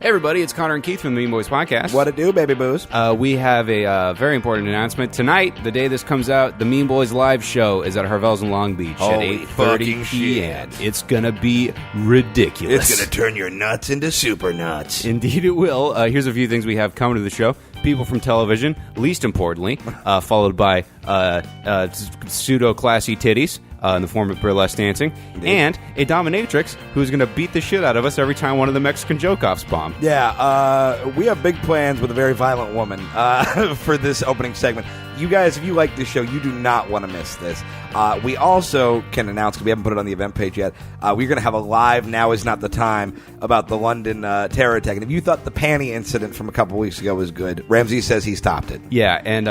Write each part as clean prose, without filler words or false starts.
Hey everybody, it's Connor and Keith from the Mean Boys Podcast. What it do, baby boos? We have a very important announcement. Tonight, the day this comes out, the Mean Boys live show is at Harvell's in Long Beach at 8:30 p.m. It's going to be ridiculous. It's going to turn your nuts into super nuts. Indeed it will. Here's a few things we have coming to the show. People from television, least importantly, followed by pseudo-classy titties. In the form of burlesque dancing, and a dominatrix who's going to beat the shit out of us every time one of the Mexican joke-offs bomb. Yeah, we have big plans with a very violent woman for this opening segment. You guys, if you like this show, you do not want to miss this. We also can announce, because we haven't put it on the event page yet, we're going to have a live Now Is Not the Time about the London terror attack. And if you thought the panty incident from a couple weeks ago was good, Ramsey says he stopped it. Yeah, and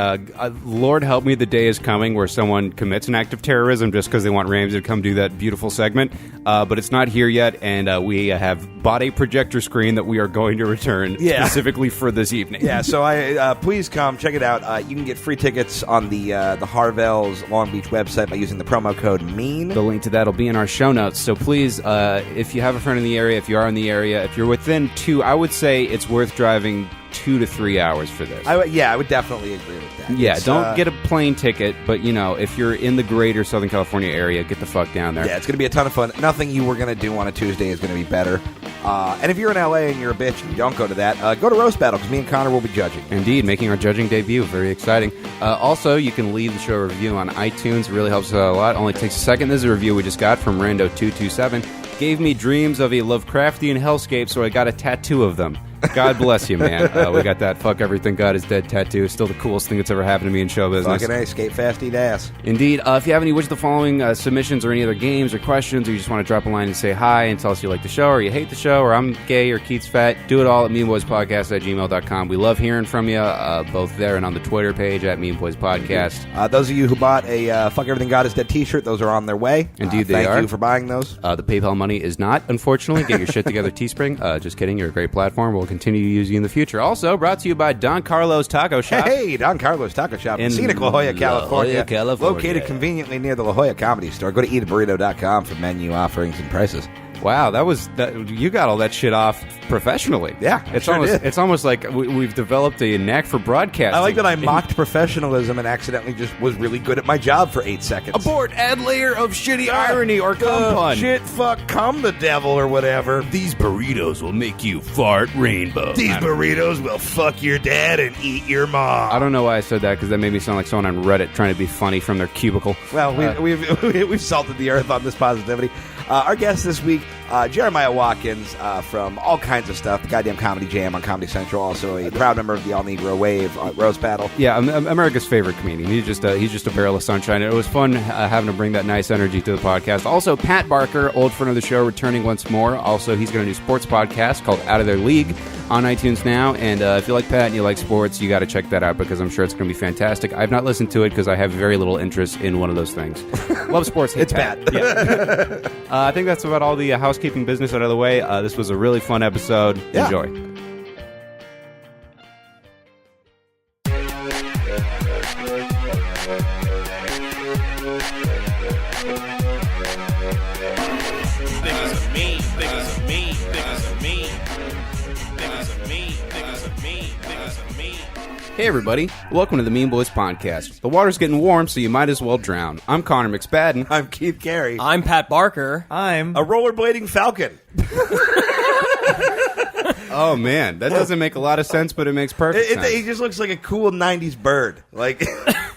Lord help me, the day is coming where someone commits an act of terrorism just because they want Ramsey to come do that beautiful segment. But it's not here yet, and we have bought a projector screen that we are going to return specifically for this evening. Yeah, so please come, check it out. You can get free tickets on the Harvell's Long Beach website by using the promo code MEAN. The link to that will be in our show notes. So please, if you have a friend in the area, if you are in the area, if you're within I would say it's worth driving 2 to 3 hours for this. I would definitely agree with that. Yeah, don't get a plane ticket, but, if you're in the greater Southern California area, get the fuck down there. Yeah, it's going to be a ton of fun. Nothing you were going to do on a Tuesday is going to be better. And if you're in L.A. and you're a bitch and you don't go to that, go to Roast Battle, because me and Connor will be judging. Indeed, making our judging debut. Very exciting. Also, you can leave the show a review on iTunes. It really helps us out a lot. Only takes a second. This is a review we just got from Rando227. Gave me dreams of a Lovecraftian hellscape, so I got a tattoo of them. God bless you, man. We got that Fuck Everything God is Dead tattoo. Still the coolest thing that's ever happened to me in show business. Fucking A, skate fast, eat ass. Indeed. If you have any which of the following submissions or any other games or questions, or you just want to drop a line and say hi and tell us you like the show or you hate the show or I'm gay or Keith's fat, do it all at meanboyspodcast@gmail.com. We love hearing from you, both there and on the Twitter page at meanboyspodcast. Those of you who bought a Fuck Everything God is Dead t-shirt, those are on their way. Indeed they are. Thank you for buying those. The PayPal money is not, unfortunately. Get your shit together, Teespring. Just kidding. You're a great platform. We'll continue to use you in the future. Also brought to you by Don Carlos Taco Shop. Hey, Don Carlos Taco Shop in scenic La Jolla, California. Located conveniently near the La Jolla Comedy Store. Go to eataburrito.com for menu offerings and prices. Wow, you got all that shit off professionally. Yeah, it's almost like we've developed a knack for broadcasting. I like that I mocked professionalism and accidentally just was really good at my job for 8 seconds. Abort, add layer of shitty irony or cum pun. Shit, fuck, cum the devil or whatever. These burritos will make you fart rainbow. These burritos will fuck your dad and eat your mom. I don't know why I said that, because that made me sound like someone on Reddit trying to be funny from their cubicle. Well, we've salted the earth on this positivity. Our guest this week, Jeremiah Watkins, from all kinds of stuff, the goddamn Comedy Jam on Comedy Central, also a proud member of the All Negro Wave Roast Battle. Yeah, America's favorite comedian. He's just a barrel of sunshine. It was fun having to bring that nice energy to the podcast. Also, Pat Barker, old friend of the show, returning once more. Also, he's got a new sports podcast called Out of Their League on iTunes now. And if you like Pat and you like sports, you got to check that out, because I'm sure it's going to be fantastic. I've not listened to it because I have very little interest in one of those things. Love sports, hate it's Pat. bad. Yeah. I think that's about all the housekeeping business out of the way. This was a really fun episode. Yeah. Enjoy. Hey everybody, welcome to the Mean Boys Podcast. The water's getting warm, so you might as well drown. I'm Connor McSpadden. I'm Keith Carey. I'm Pat Barker. I'm a rollerblading falcon. Oh man, that doesn't make a lot of sense, but it makes perfect sense. He just looks like a cool 90s bird. Like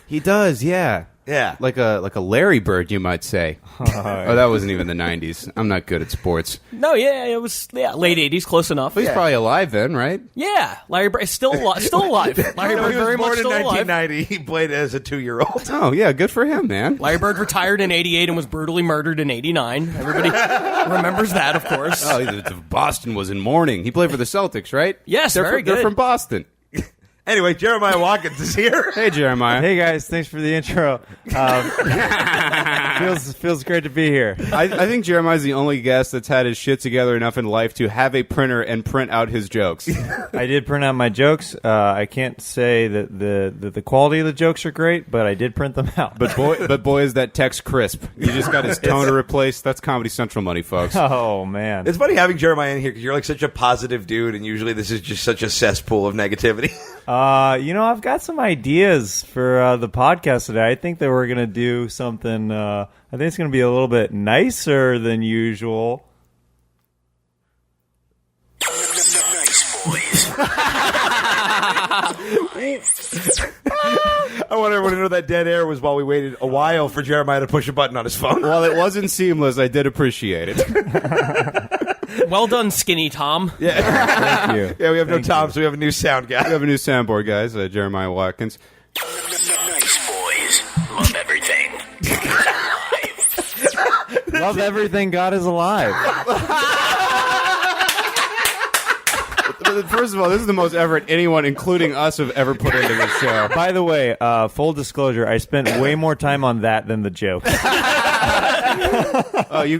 he does, yeah. Yeah. Like a Larry Bird, you might say. Oh, that wasn't even the 90s. I'm not good at sports. No, yeah, it was late 80s, close enough. But he's probably alive then, right? Yeah, Larry Bird is still alive. Larry Bird very much still alive. In 1990, he played as a 2-year-old. Oh, yeah, good for him, man. Larry Bird retired in 88 and was brutally murdered in 89. Everybody remembers that, of course. Oh, Boston was in mourning. He played for the Celtics, right? Yes, very good. They're from Boston. Anyway, Jeremiah Watkins is here. Hey, Jeremiah. Hey guys, thanks for the intro. Feels great to be here. I think Jeremiah's the only guest that's had his shit together enough in life to have a printer and print out his jokes. I did print out my jokes. I can't say that the quality of the jokes are great, but I did print them out. But boy, is that text crisp. You just got his toner replaced. That's Comedy Central money, folks. Oh man, It's funny having Jeremiah in here because you're like such a positive dude, and usually this is just such a cesspool of negativity. I've got some ideas for the podcast today. I think that we're gonna do something. I think it's gonna be a little bit nicer than usual. I want everyone to know that dead air was while we waited a while for Jeremiah to push a button on his phone. While it wasn't seamless, I did appreciate it. Well done, Skinny Tom. Thank you. Yeah, we have no Tom, so we have a new sound guy. We have a new soundboard, guys. Jeremiah Watkins. Nice boys. Love everything. Love everything. God is alive. First of all, this is the most effort anyone, including us, have ever put into this show. By the way, full disclosure, I spent way more time on that than the joke.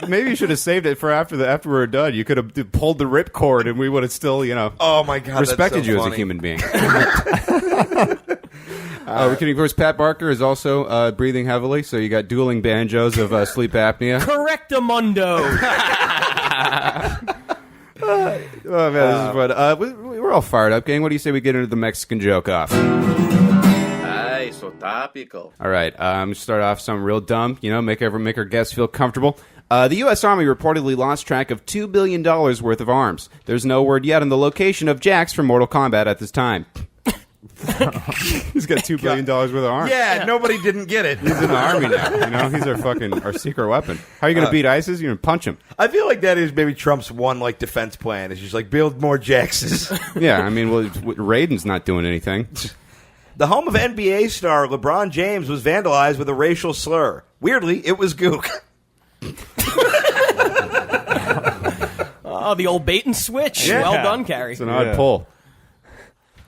Maybe you should have saved it for after we're done. You could have pulled the ripcord, and we would have still, Oh my God, respected that's so you funny. as a human being. We're kidding. Of course, Pat Barker is also breathing heavily, so you got dueling banjos of sleep apnea. Correctamundo. Oh man, this is fun. We're all fired up, gang. What do you say we get into the Mexican joke off? Ay, so topical. All right, start off something real dumb. Make our guests feel comfortable. The U.S. Army reportedly lost track of $2 billion worth of arms. There's no word yet on the location of Jax from Mortal Kombat at this time. He's got $2 billion worth of arms. Yeah, nobody didn't get it. He's in the army now. He's our secret weapon. How are you going to beat ISIS? You're going to punch him. I feel like that is maybe Trump's one defense plan. Is just build more Jaxes. Yeah, Raiden's not doing anything. The home of NBA star LeBron James was vandalized with a racial slur. Weirdly, it was gook. Oh, the old bait and switch. Yeah. Well done, Carrie. It's an odd pull.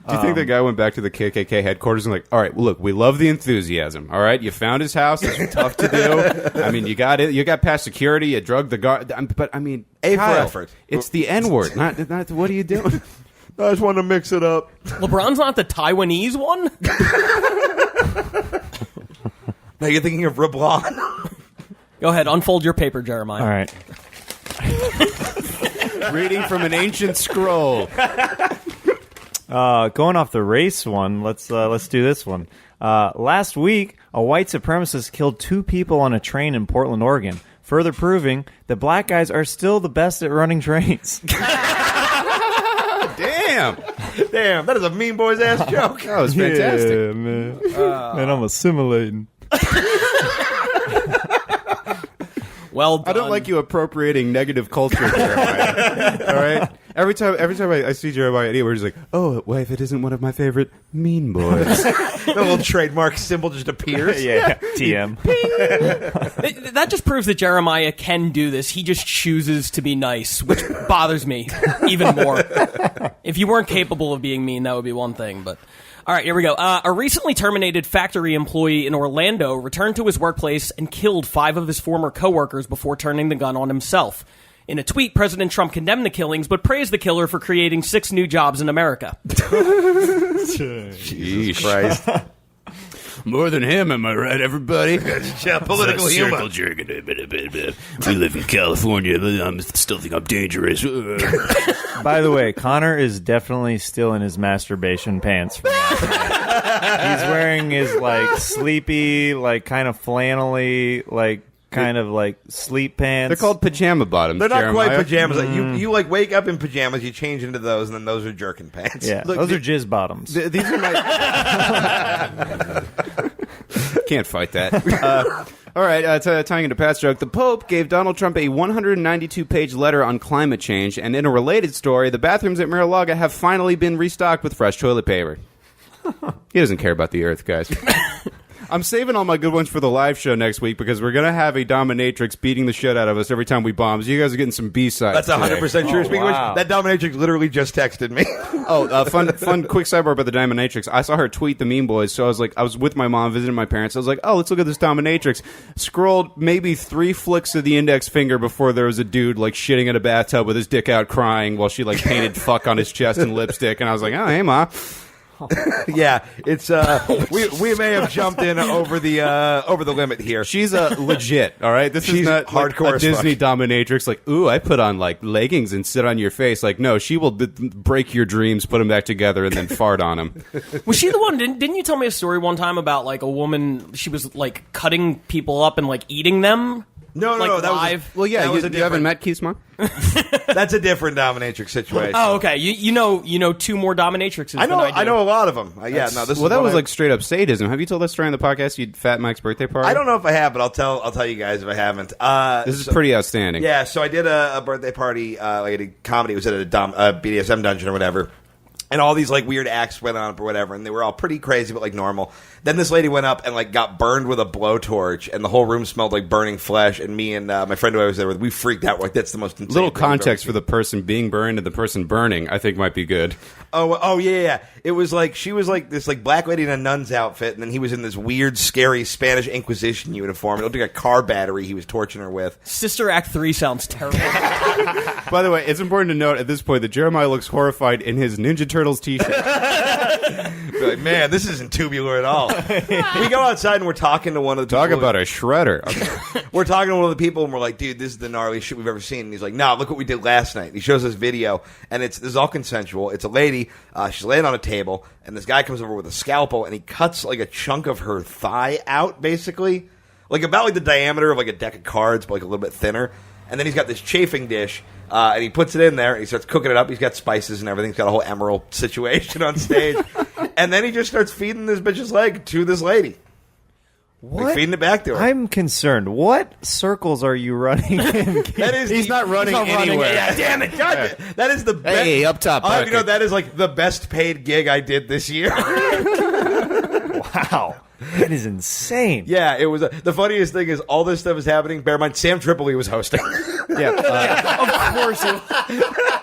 Do you think the guy went back to the KKK headquarters and all right, look, we love the enthusiasm. All right, you found his house. It's tough to do. You got it. You got past security. You drugged the guard. But A for Kyle, effort. It's the N word. Not. What are you doing? I just wanted to mix it up. LeBron's not the Taiwanese one? Now you're thinking of Reblon. Go ahead, unfold your paper, Jeremiah. All right. Reading from an ancient scroll. Going off the race one, let's do this one. Last week, a white supremacist killed 2 people on a train in Portland, Oregon, further proving that black guys are still the best at running trains. Damn, that is a Mean Boys ass joke. That was fantastic. Yeah, man. And I'm assimilating. Well done. I don't like you appropriating negative culture, Jeremiah. All right. Every time I see Jeremiah anywhere, he's like, "Oh, well, if it isn't one of my favorite Mean Boys." The little trademark symbol just appears. Yeah, TM. That just proves that Jeremiah can do this. He just chooses to be nice, which bothers me even more. If you weren't capable of being mean, that would be one thing. But all right, here we go. A recently terminated factory employee in Orlando returned to his workplace and killed 5 of his former coworkers before turning the gun on himself. In a tweet, President Trump condemned the killings, but praised the killer for creating 6 new jobs in America. Jesus Christ. More than him, am I right, everybody? Yeah, political humor. We live in California. I still think I'm dangerous. By the way, Connor is definitely still in his masturbation pants from last night. He's wearing his sleepy, kind of flannelly, kind of sleep pants. They're called pajama bottoms. They're not Jeremiah. quite pajamas. You wake up in pajamas, you change into those, and then those are jerkin pants. Yeah, Look, those are jizz bottoms. These are my. Can't fight that. All right, tying into Pat's joke, the Pope gave Donald Trump a 192-page letter on climate change, and in a related story, the bathrooms at Mar-a-Lago have finally been restocked with fresh toilet paper. He doesn't care about the Earth, guys. I'm saving all my good ones for the live show next week because we're going to have a dominatrix beating the shit out of us every time we bomb. So you guys are getting some B-sides. That's 100% true. Speaking wow. of which, that dominatrix literally just texted me. Fun quick sidebar about the dominatrix. I saw her tweet the Mean Boys, so I was with my mom visiting my parents. I was like, oh, let's look at this dominatrix. Scrolled maybe 3 flicks of the index finger before there was a dude like shitting in a bathtub with his dick out crying while she like painted fuck on his chest and lipstick, and I was like, oh, hey, Ma. Yeah, it's we may have jumped in over the limit here. She's legit, all right? This She's is not hardcore like a as Disney fuck. dominatrix like, ooh, I put on like leggings and sit on your face. Like, no, she will break your dreams, put them back together, and then fart on them. Was she the one? Didn't you tell me a story one time about like a woman? She was like cutting people up and like eating them. No, like, that live. Well, yeah, That was a you haven't different- met Keith's mom? That's a different dominatrix situation. Oh, okay. You know 2 more dominatrixes. I know Than I do. a lot of them. Yeah, no, this. Well, is that one was I- like straight up sadism. Have you told that story on the podcast? You Fat Mike's birthday party? I don't know if I have, but I'll tell you guys if I haven't. This is pretty outstanding. Yeah, so I did a birthday party, like a comedy. It was at a BDSM dungeon or whatever. And all these like weird acts went on or whatever, and they were all pretty crazy, but like normal. Then this lady went up and like got burned with a blowtorch, and the whole room smelled like burning flesh. And me and my friend who I was there with, we freaked out. Like that's the most insane Little thing we've ever context seen. for the person being burned and the person burning, I think might be good. Oh yeah. It was like she was like this like black lady in a nun's outfit, and then he was in this weird, scary Spanish Inquisition uniform. It looked like a car battery he was torching her with. Sister Act 3 sounds terrible. By the way, it's important to note at this point that Jeremiah looks horrified in his Ninja Turtles t-shirt. Be like, man, this isn't tubular at all. We go outside and we're talking to one of the Talk people. about a shredder. Okay. We're talking to one of the people and we're like, dude, this is the gnarliest shit we've ever seen. And he's like, nah, look what we did last night. He shows us video, and this is all consensual. It's a lady. She's laying on a table, and this guy comes over with a scalpel, and he cuts like a chunk of her thigh out, basically, like about like the diameter of like a deck of cards, but like a little bit thinner. And then he's got this chafing dish, and he puts it in there, and he starts cooking it up. He's got spices and everything. He's got a whole emerald situation on stage. And then he just starts feeding this bitch's leg to this lady. What? Like feeding it back to her. I'm concerned. What circles are you running in? That is He's not running anywhere. Yeah, damn it. God, that is the best. Hey, up top, You know, Bucket. that is like the best paid gig I did this year. Wow. That is insane. Yeah, it was. The funniest thing is all this stuff is happening. Bear in mind, Sam Tripoli was hosting. Yeah. Of course.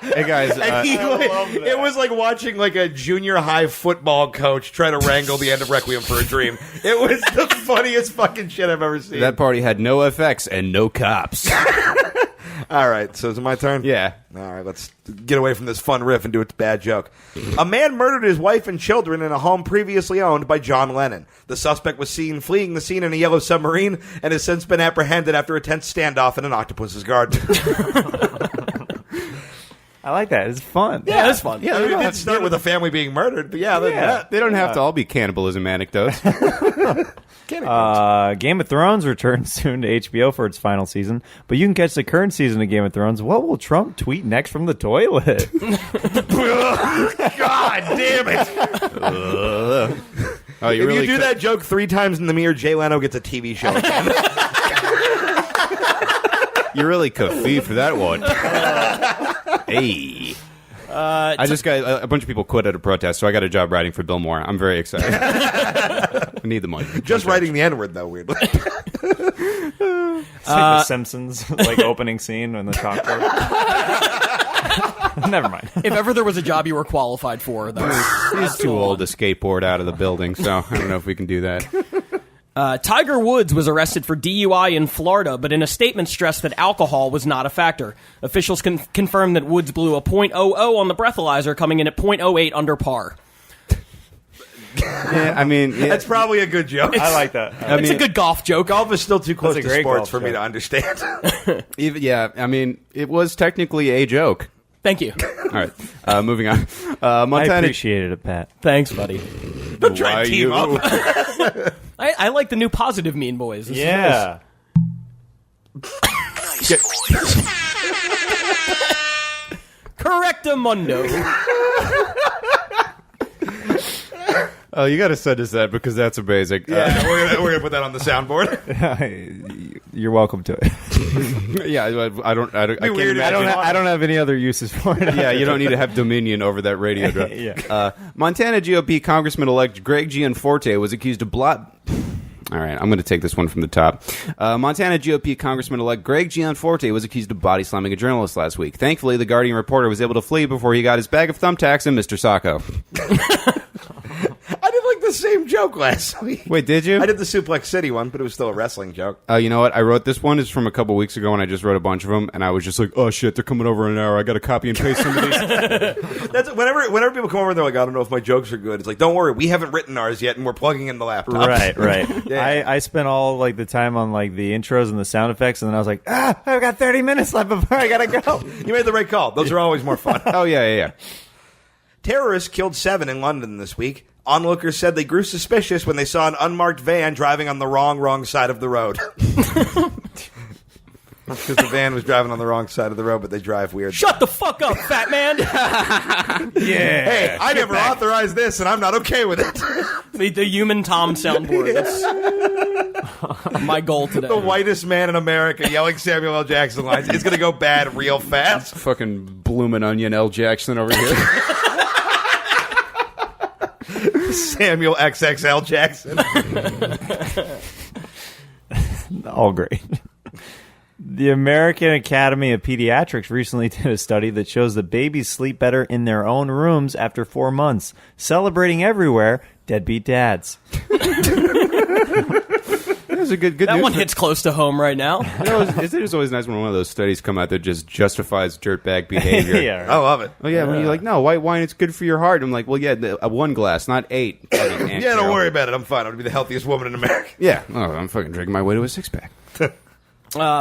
Hey, guys. And it was like watching like a junior high football coach try to wrangle the end of Requiem for a Dream. It was the funniest fucking shit I've ever seen. That party had no effects and no cops. All right, so is it my turn? Yeah. All right, let's get away from this fun riff and do a bad joke. A man murdered his wife and children in a home previously owned by John Lennon. The suspect was seen fleeing the scene in a yellow submarine and has since been apprehended after a tense standoff in an octopus's garden. I like that. It's fun. Yeah, that's fun. Yeah, I mean, it did start with a family being murdered, but yeah, They don't have to all be cannibalism anecdotes. Game of Thrones returns soon to HBO for its final season, but you can catch the current season of Game of Thrones. What will Trump tweet next from the toilet? God damn it! Oh, you If really you do that joke 3 times in the mirror, Jay Leno gets a TV show again. You're really kafif for that one. Hey. I just got a bunch of people quit at a protest, so I got a job writing for Bill Moore. I'm very excited. I need the money. Just writing the N-word, though, weirdly. It's like the Simpsons like opening scene in the chalkboard. Never mind. If ever there was a job you were qualified for, that's He's too old to skateboard out of the building, so I don't know if we can do that. Tiger Woods was arrested for DUI in Florida, but in a statement stressed that alcohol was not a factor. Officials confirmed that Woods blew a .00 on the breathalyzer, coming in at .08 under par. Yeah, I mean, That's probably a good joke. I like that. It's a good golf joke. Golf is still too close That's a to great sports golf for me joke. to understand. I mean, it was technically a joke. Thank you. All right, moving on. I Montana. appreciated it, Pat. Thanks, buddy. Don't try and team up. I like the new positive Mean Boys. This is Yeah. Correctamundo. Oh, you got to send us that because that's amazing. Yeah, we're gonna put that on the soundboard. You're welcome to it. Yeah, I can't weird if imagine. I don't have any other uses for it. Yeah, you don't need to have dominion over that radio drop. Yeah. Montana GOP Congressman-elect Greg Gianforte was accused of All right, I'm going to take this one from the top. Montana GOP Congressman-elect Greg Gianforte was accused of body slamming a journalist last week. Thankfully, the Guardian reporter was able to flee before he got his bag of thumbtacks and Mr. Sacco. I did like the same joke last week. Wait, did you? I did the Suplex City one, but it was still a wrestling joke. You know what? I wrote this one is from a couple weeks ago, and I just wrote a bunch of them, and I was just like, oh shit, they're coming over in an hour. I got to copy and paste some of these. That's whenever people come over and they're like, I don't know if my jokes are good. It's like, don't worry, we haven't written ours yet, and we're plugging in the laptop. Right. Yeah. I spent all like the time on like the intros and the sound effects, and then I was like, I've got 30 minutes left before I gotta go. You made the right call. Those are always more fun. Oh, yeah. Terrorists killed 7 in London this week. Onlookers said they grew suspicious when they saw an unmarked van driving on the wrong side of the road. Because the van was driving on the wrong side of the road, but they drive weird. Shut the fuck up, fat man. Hey, I never authorized this, and I'm not okay with it. the human Tom soundboard. That's my goal today. The whitest man in America yelling Samuel L. Jackson lines. It's going to go bad real fast. Fucking bloomin' onion L. Jackson over here. Samuel XXL Jackson. All great. The American Academy of Pediatrics recently did a study that shows that babies sleep better in their own rooms after 4 months. Celebrating everywhere, deadbeat dads. That's a good that news. one hits close to home right now. You know, it's always nice when one of those studies come out that just justifies dirtbag behavior. Yeah, right. I love it. Oh, yeah, when you're like, no, white wine, it's good for your heart. I'm like, well, yeah, one glass, not 8. Yeah, don't worry about it. I'm fine. I'm going to be the healthiest woman in America. Yeah, I'm fucking drinking my way to a 6-pack.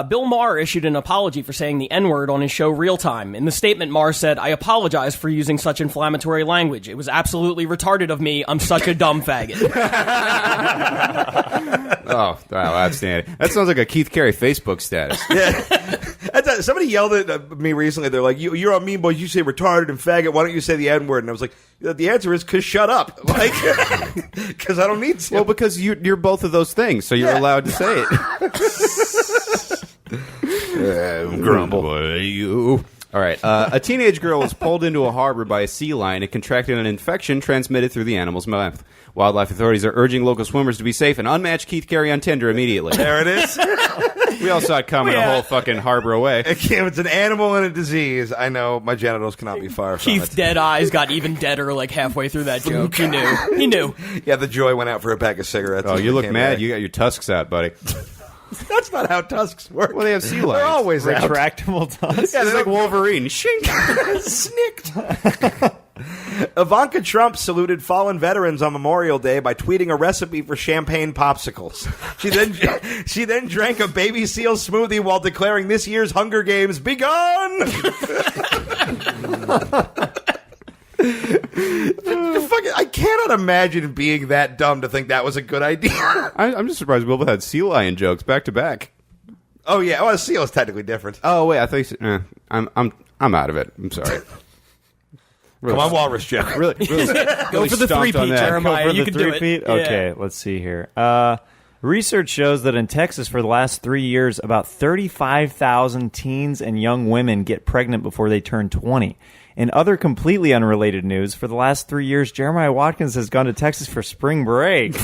Bill Maher issued an apology for saying the N-word on his show Real Time. In the statement, Maher said, I apologize for using such inflammatory language. It was absolutely retarded of me. I'm such a dumb faggot. Oh, wow, outstanding. That sounds like a Keith Carey Facebook status. Yeah. Somebody yelled at me recently. They're like, you're on Mean Boys. You say retarded and faggot. Why don't you say the N-word? And I was like, the answer is because shut up. Like, because I don't need to. Well, because you're both of those things, so you're allowed to say it. Grumble. You. All right. A teenage girl was pulled into a harbor by a sea lion and contracted an infection transmitted through the animal's mouth. Wildlife authorities are urging local swimmers to be safe and unmatch Keith Carey on Tinder immediately. There it is. We all saw it coming a whole fucking harbor away. It's an animal and a disease. I know my genitals cannot be far from Keith's it. dead eyes got even deader like halfway through that joke. He knew. Yeah, the joy went out for a pack of cigarettes. Oh, you look Came mad. back. You got your tusks out, buddy. That's not how tusks work. Well, they have sea lions. They're always out. Retractable tusks. Yeah, they're like Wolverine. Shink. Snicked. Ivanka Trump saluted fallen veterans on Memorial Day by tweeting a recipe for champagne popsicles. She then drank a baby seal smoothie while declaring this year's Hunger Games begun. I cannot imagine being that dumb to think that was a good idea. I'm just surprised we both had sea lion jokes back to back. Oh yeah, well, a seal is technically different. Oh wait, I thought you said, I'm out of it. I'm sorry. Come on, walrus joke. Really Go for the stomped on three-peat, that. Jeremiah. Go for You the can do it. three-peat? Yeah. Okay, let's see here. Research shows that in Texas for the last 3 years, about 35,000 teens and young women get pregnant before they turn 20. In other completely unrelated news, for the last 3 years, Jeremiah Watkins has gone to Texas for spring break.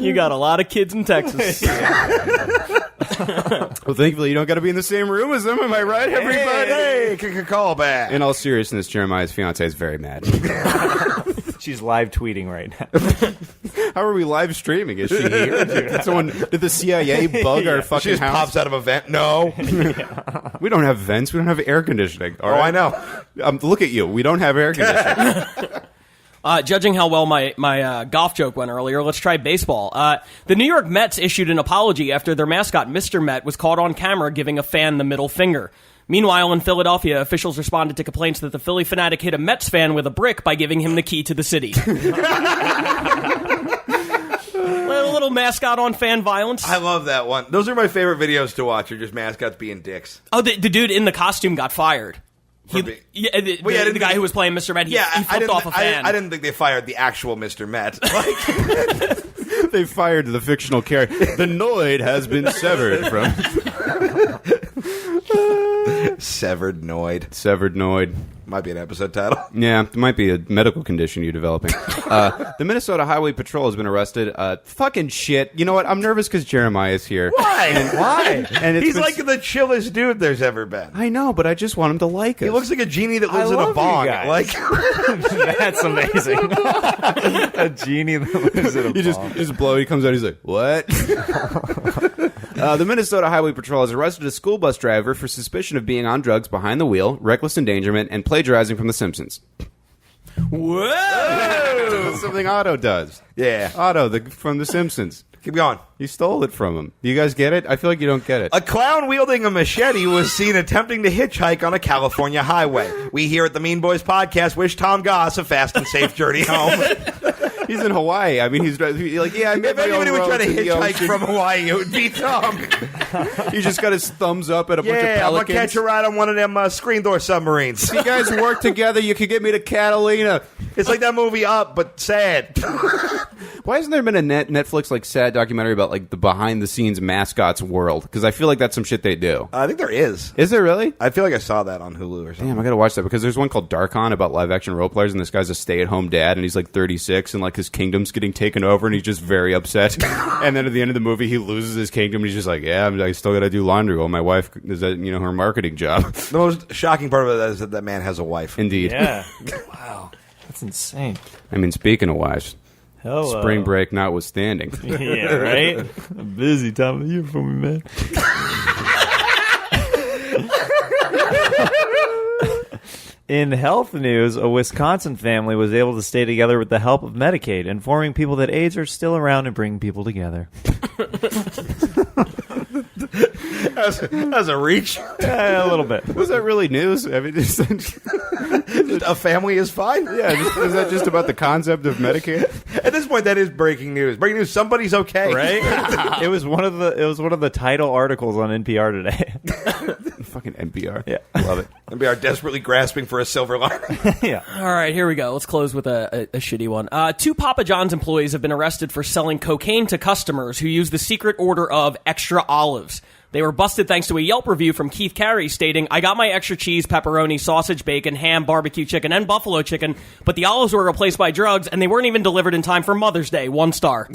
You got a lot of kids in Texas. Well, thankfully you don't got to be in the same room as them. Am I right, everybody? Hey, call back. In all seriousness, Jeremiah's fiance is very mad. She's live tweeting right now. How are we live streaming? Is she here? Did the CIA bug our fucking She just house? pops out of a vent. No. We don't have vents. We don't have air conditioning. All Oh, right? I know. Look at you. We don't have air conditioning. Judging how well my golf joke went earlier, let's try baseball. The New York Mets issued an apology after their mascot, Mr. Met, was caught on camera giving a fan the middle finger. Meanwhile, in Philadelphia, officials responded to complaints that the Philly fanatic hit a Mets fan with a brick by giving him the key to the city. A little mascot on fan violence. I love that one. Those are my favorite videos to watch. Are just mascots being dicks. Oh, the dude in the costume got fired. The guy who was playing Mr. Met, he flipped off a fan. I didn't think they fired the actual Mr. Met. Like, They fired the fictional character. The Noid has been severed from... Severed Noid. Severed Noid. Might be an episode title. Yeah, it might be a medical condition you're developing. The Minnesota Highway Patrol has been arrested. Fucking shit. You know what? I'm nervous because Jeremiah is here. Why? Why? And He's like the chillest dude there's ever been. I know, but I just want him to like us. He looks like a genie that lives in a love you bong. guys. Like That's amazing. A genie that lives in a You just blow. He comes out. He's like, "What?" The Minnesota Highway Patrol has arrested a school bus driver for suspicion of being on drugs behind the wheel, reckless endangerment, and plagiarizing from The Simpsons. Whoa! Something Otto does. Yeah. Otto from The Simpsons. Keep going. You stole it from him. Do you guys get it? I feel like you don't get it. A clown wielding a machete was seen attempting to hitchhike on a California highway. We here at the Mean Boys podcast wish Tom Goss a fast and safe journey home. He's in Hawaii. I mean, he's like, yeah, I made If my own anybody would try to road the hitchhike ocean. from Hawaii, it would be Tom. He just got his thumbs up at a bunch of Yeah, I'm going to pelicans. catch a ride on one of them screen door submarines. If you guys work together, you could get me to Catalina. It's like that movie Up, but sad. Why hasn't there been a Netflix like sad documentary about like the behind the scenes mascots world? Because I feel like that's some shit they do. I think there is. Is there really? I feel like I saw that on Hulu or something. Damn, I gotta watch that because there's one called Darkon about live action role players, and this guy's a stay at home dad, and he's like 36, and like his kingdom's getting taken over, and he's just very upset. And then at the end of the movie, he loses his kingdom, and he's just like, "Yeah, I still gotta do laundry while my wife is at her marketing job." The most shocking part of it is that that man has a wife. Indeed. Yeah. Wow. That's insane. I mean, speaking of wives, Hello. spring break notwithstanding. Yeah, right? A busy time of year for me, man. In health news, a Wisconsin family was able to stay together with the help of Medicaid, informing people that AIDS are still around and bringing people together. That's a reach. A little bit. Was that really news? I mean, A family is fine. yeah, is that just about the concept of Medicaid? At this point, that is breaking news. Breaking news. Somebody's okay. Right? It was one of the title articles on NPR today. Fucking NPR. Yeah. Love it. NPR desperately grasping for a silver lining. Yeah. All right, here we go. Let's close with a shitty one. 2 Papa John's employees have been arrested for selling cocaine to customers who used the secret order of extra olives. They were busted thanks to a Yelp review from Keith Carey stating, "I got my extra cheese, pepperoni, sausage, bacon, ham, barbecue chicken, and buffalo chicken, but the olives were replaced by drugs, and they weren't even delivered in time for Mother's Day. 1 star."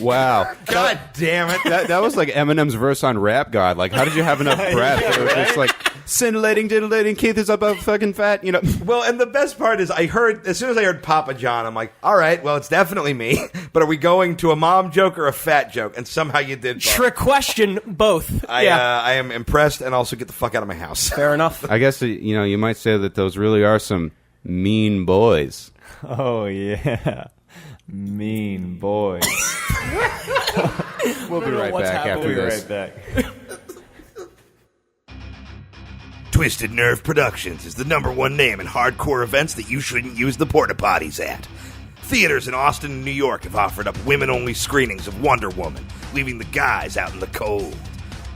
Wow. God damn it. That was like Eminem's verse on Rap God. Like, how did you have enough breath? It was just like, scintillating, diddle-dating, Keith is about fucking fat, Well, and the best part is as soon as I heard Papa John, I'm like, all right, well, it's definitely me. But are we going to a mom joke or a fat joke? And somehow you did both. Trick question, both. I am impressed and also get the fuck out of my house. Fair enough. I guess, you might say that those really are some mean boys. Yeah. Mean boys. We'll be right what's back after happening. this. back. Twisted Nerve Productions is the #1 name in hardcore events that you shouldn't use the porta potties at. Theaters in Austin and New York have offered up women-only screenings of Wonder Woman, leaving the guys out in the cold.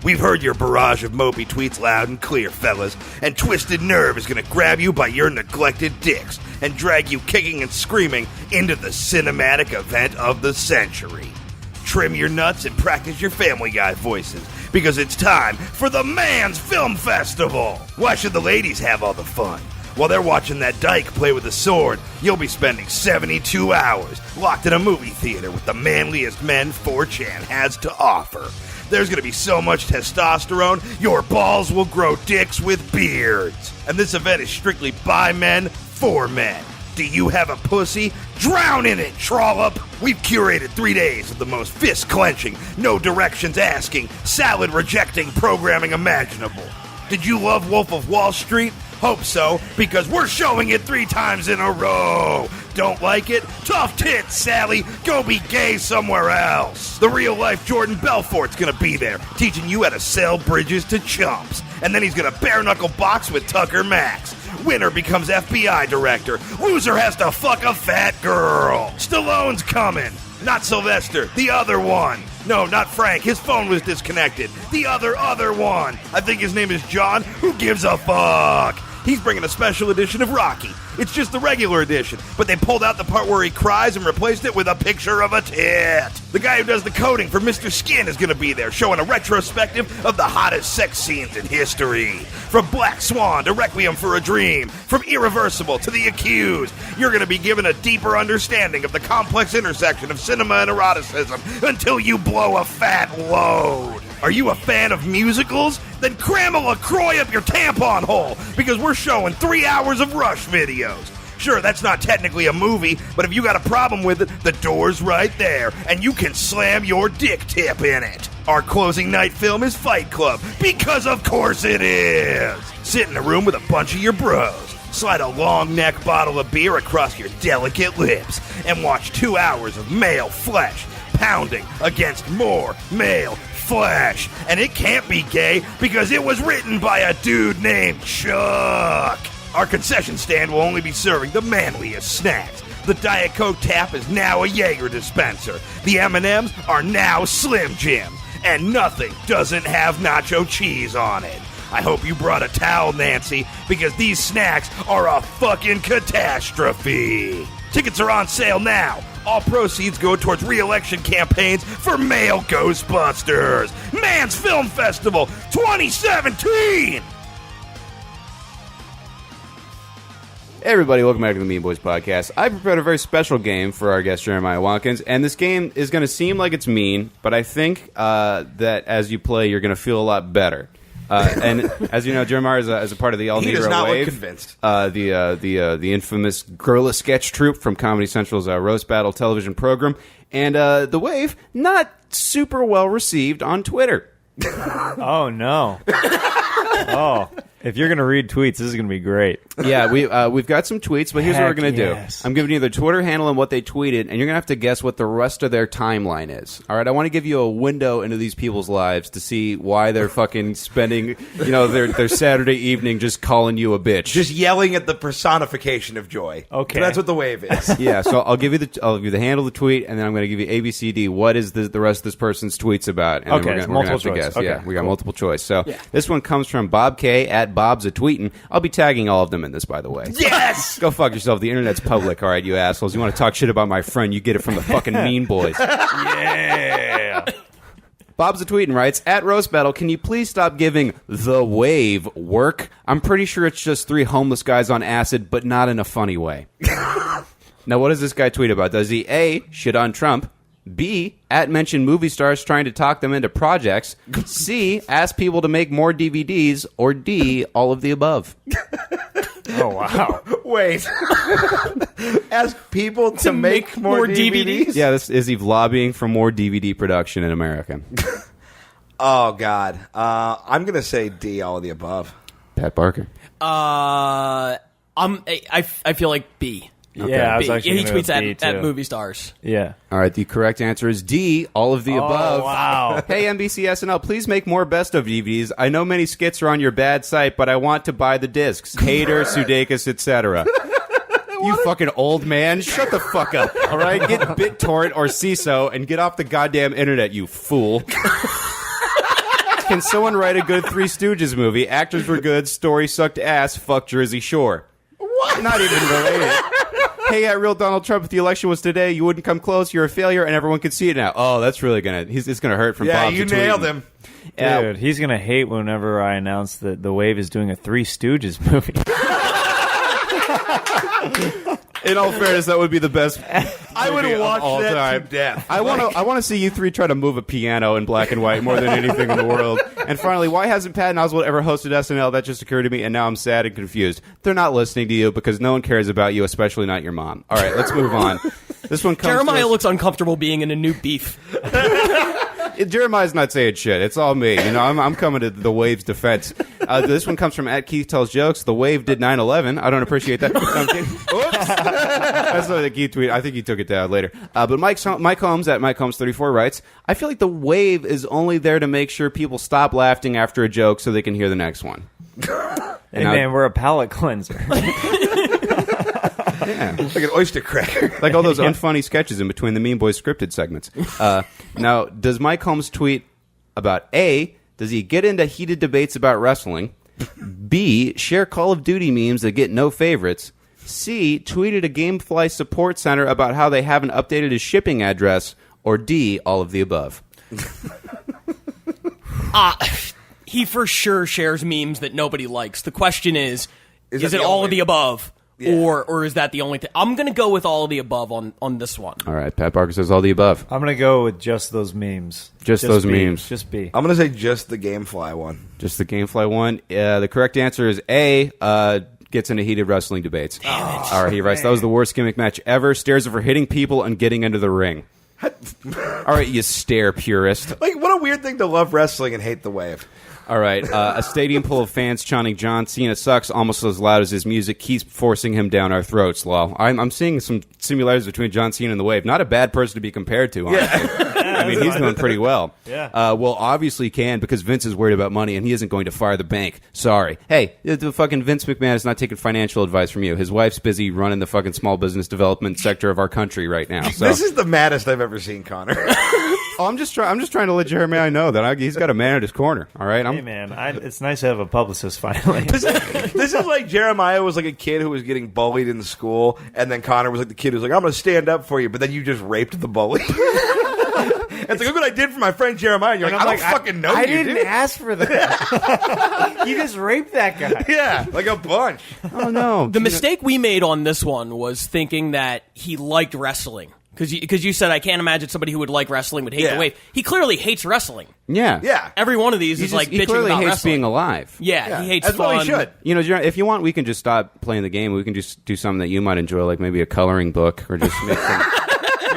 We've heard your barrage of mopey tweets loud and clear, fellas, and Twisted Nerve is going to grab you by your neglected dicks and drag you kicking and screaming into the cinematic event of the century. Trim your nuts and practice your Family Guy voices, because it's time for the Man's Film Festival! Why should the ladies have all the fun? While they're watching that dyke play with a sword, you'll be spending 72 hours locked in a movie theater with the manliest men 4chan has to offer. There's going to be so much testosterone, your balls will grow dicks with beards. And this event is strictly by men, for men. Do you have a pussy? Drown in it, trollop! We've curated 3 days of the most fist-clenching, no directions asking, salad-rejecting programming imaginable. Did you love Wolf of Wall Street? Hope so, because we're showing it 3 times in a row. Don't like it? Tough tits, Sally. Go be gay somewhere else. The real-life Jordan Belfort's gonna be there, teaching you how to sell bridges to chumps. And then he's gonna bare-knuckle box with Tucker Max. Winner becomes FBI director. Loser has to fuck a fat girl. Stallone's coming. Not Sylvester, the other one. No, not Frank. His phone was disconnected. The other one. I think his name is John. Who gives a fuck? He's bringing a special edition of Rocky. It's just the regular edition, but they pulled out the part where he cries and replaced it with a picture of a tit. The guy who does the coding for Mr. Skin is going to be there, showing a retrospective of the hottest sex scenes in history. From Black Swan to Requiem for a Dream, from Irreversible to The Accused, you're going to be given a deeper understanding of the complex intersection of cinema and eroticism until you blow a fat load. Are you a fan of musicals? Then cram a LaCroix up your tampon hole, because we're showing 3 hours of Rush videos. Sure, that's not technically a movie, but if you got a problem with it, the door's right there, and you can slam your dick tip in it. Our closing night film is Fight Club, because of course it is. Sit in a room with a bunch of your bros, slide a long neck bottle of beer across your delicate lips, and watch 2 hours of male flesh pounding against more male flesh. And it can't be gay because it was written by a dude named Chuck. Our concession stand will only be serving the manliest snacks. The Diet Coke tap is now a Jaeger dispenser. The M&Ms are now Slim Jim. And nothing doesn't have nacho cheese on it. I hope you brought a towel, Nancy, because these snacks are a fucking catastrophe. Tickets are on sale now. All proceeds go towards re-election campaigns for male Ghostbusters. Man's Film Festival 2017! Hey everybody, welcome back to the Mean Boys Podcast. I prepared a very special game for our guest Jeremiah Watkins, and this game is going to seem like it's mean, but I think that as you play, you're going to feel a lot better. And as you know, Jeremiah is a part of the All He does Negro not Wave, look convinced. The infamous guerrilla sketch troupe from Comedy Central's Roast Battle television program, and the Wave not super well received on Twitter. Oh, no. Oh, if you're going to read tweets, this is going to be great. Yeah, we've got some tweets, but here's what we're going to do. I'm giving you their Twitter handle and what they tweeted, and you're going to have to guess what the rest of their timeline is. All right, I want to give you a window into these people's lives to see why they're fucking spending, their Saturday evening just calling you a bitch. Just yelling at the personification of joy. Okay. So that's what the Wave is. Yeah, so I'll give you the handle of the tweet, and then I'm going to give you ABCD. What is the rest of this person's tweets about? And Okay, then it's we're gonna have to multiple guess. choice. Yeah, Okay, we got cool. multiple choice. So this one comes from Bob K at Bob's a Tweetin'. I'll be tagging all of them in this, by the way. Yes! Go fuck yourself. The internet's public, all right, you assholes. You want to talk shit about my friend, you get it from the fucking Mean Boys. Yeah. Bob's a Tweetin' writes, at Roast Battle, can you please stop giving the Wave work? I'm pretty sure it's just 3 homeless guys on acid, but not in a funny way. Now, what does this guy tweet about? Does he A, shit on Trump, B, mention movie stars trying to talk them into projects, C, ask people to make more DVDs, or D, all of the above? Oh, wow. Wait. Ask people to make more DVDs? Yeah, this is he lobbying for more DVD production in America. Oh, God. I'm going to say D, all of the above. Pat Barker. I feel like B. Yeah, I was B. actually He gonna go tweets B, at too. movie stars. Yeah. All right, the correct answer is D, all of the above. Oh, wow. Hey, NBC SNL, please make more best of DVDs. I know many skits are on your bad site, but I want to buy the discs. Hater, Sudeikis, etc. You fucking old man. Shut the fuck up, all right? Get BitTorrent or CISO and get off the goddamn internet, you fool. Can someone write a good Three Stooges movie? Actors were good, story sucked ass, fuck Jersey Shore. What? Not even related. Hey, real Donald Trump, if the election was today, you wouldn't come close, you're a failure, and everyone can see it now. Oh, that's really it's gonna hurt from Yeah, Bob's you a tweeting. nailed him. Yeah. Dude, he's going to hate whenever I announce that the Wave is doing a Three Stooges movie. In all fairness, that would be the best. I would movie of watch all that time. to death. I want to see you three try to move a piano in black and white more than anything in the world. And finally, why hasn't Patton Oswalt ever hosted SNL? That just occurred to me, and now I'm sad and confused. They're not listening to you because no one cares about you, especially not your mom. All right, let's move on. This one comes. Jeremiah to us- looks uncomfortable being in a new beef. Jeremiah's not saying shit. It's all me. I'm coming to the Wave's defense. This one comes from at Keith Tells Jokes. The Wave did 9/11. I don't appreciate that. No, I'm kidding. Oops. That's not the Keith tweet. I think he took it down later. But Mike Holmes at Mike Holmes 34 writes, I feel like the Wave is only there to make sure people stop laughing after a joke so they can hear the next one. Hey, man, we're a palate cleanser. Yeah. Like an oyster cracker. Like all those unfunny sketches in between the Mean Boys scripted segments. Now, does Mike Holmes tweet about A, does he get into heated debates about wrestling? B, share Call of Duty memes that get no favorites. C, tweeted a Gamefly support center about how they haven't updated his shipping address. Or D, all of the above. He for sure shares memes that nobody likes. The question is it the all only- of the above? Yeah. Or is that the only thing? I'm going to go with all of the above on this one. All right, Pat Barker says all the above. I'm going to go with just those memes. Just those B. memes. Just B. I'm going to say just the Gamefly one. Just the Gamefly one. The correct answer is A, gets into heated wrestling debates. All right, he writes, that was the worst gimmick match ever. Stares over hitting people and getting into the ring. All right, you stare purist. Like, what a weird thing to love wrestling and hate the wave. All right, a stadium full of fans chanting John Cena sucks almost as loud as his music keeps forcing him down our throats, lol. I'm seeing some similarities between John Cena and the Wave. Not a bad person to be compared to, honestly. I mean, he's doing pretty well. Yeah. Well, obviously he can because Vince is worried about money and he isn't going to fire the bank. Sorry. Hey, the fucking Vince McMahon is not taking financial advice from you. His wife's busy running the fucking small business development sector of our country right now. So. This is the maddest I've ever seen, Connor. I'm just trying to let Jeremiah know that he's got a man at his corner. All right. Hey, man, it's nice to have a publicist finally. This is like Jeremiah was like a kid who was getting bullied in school, and then Connor was like the kid who's like, I'm going to stand up for you, but then you just raped the bully. It's like, look what I did for my friend Jeremiah. And you're like, I don't fucking know I you, didn't dude. ask for that. You just raped that guy. Yeah, like a bunch. Oh, no. The mistake we made on this one was thinking that he liked wrestling. Because you said, I can't imagine somebody who would like wrestling would hate Yeah. the Wave. He clearly hates wrestling. Yeah. Yeah. Every one of these is like he bitching clearly about hates wrestling. being alive. Yeah, he hates That's fun. what he should. You know, if you want, we can just stop playing the game. We can just do something that you might enjoy, like maybe a coloring book or just make some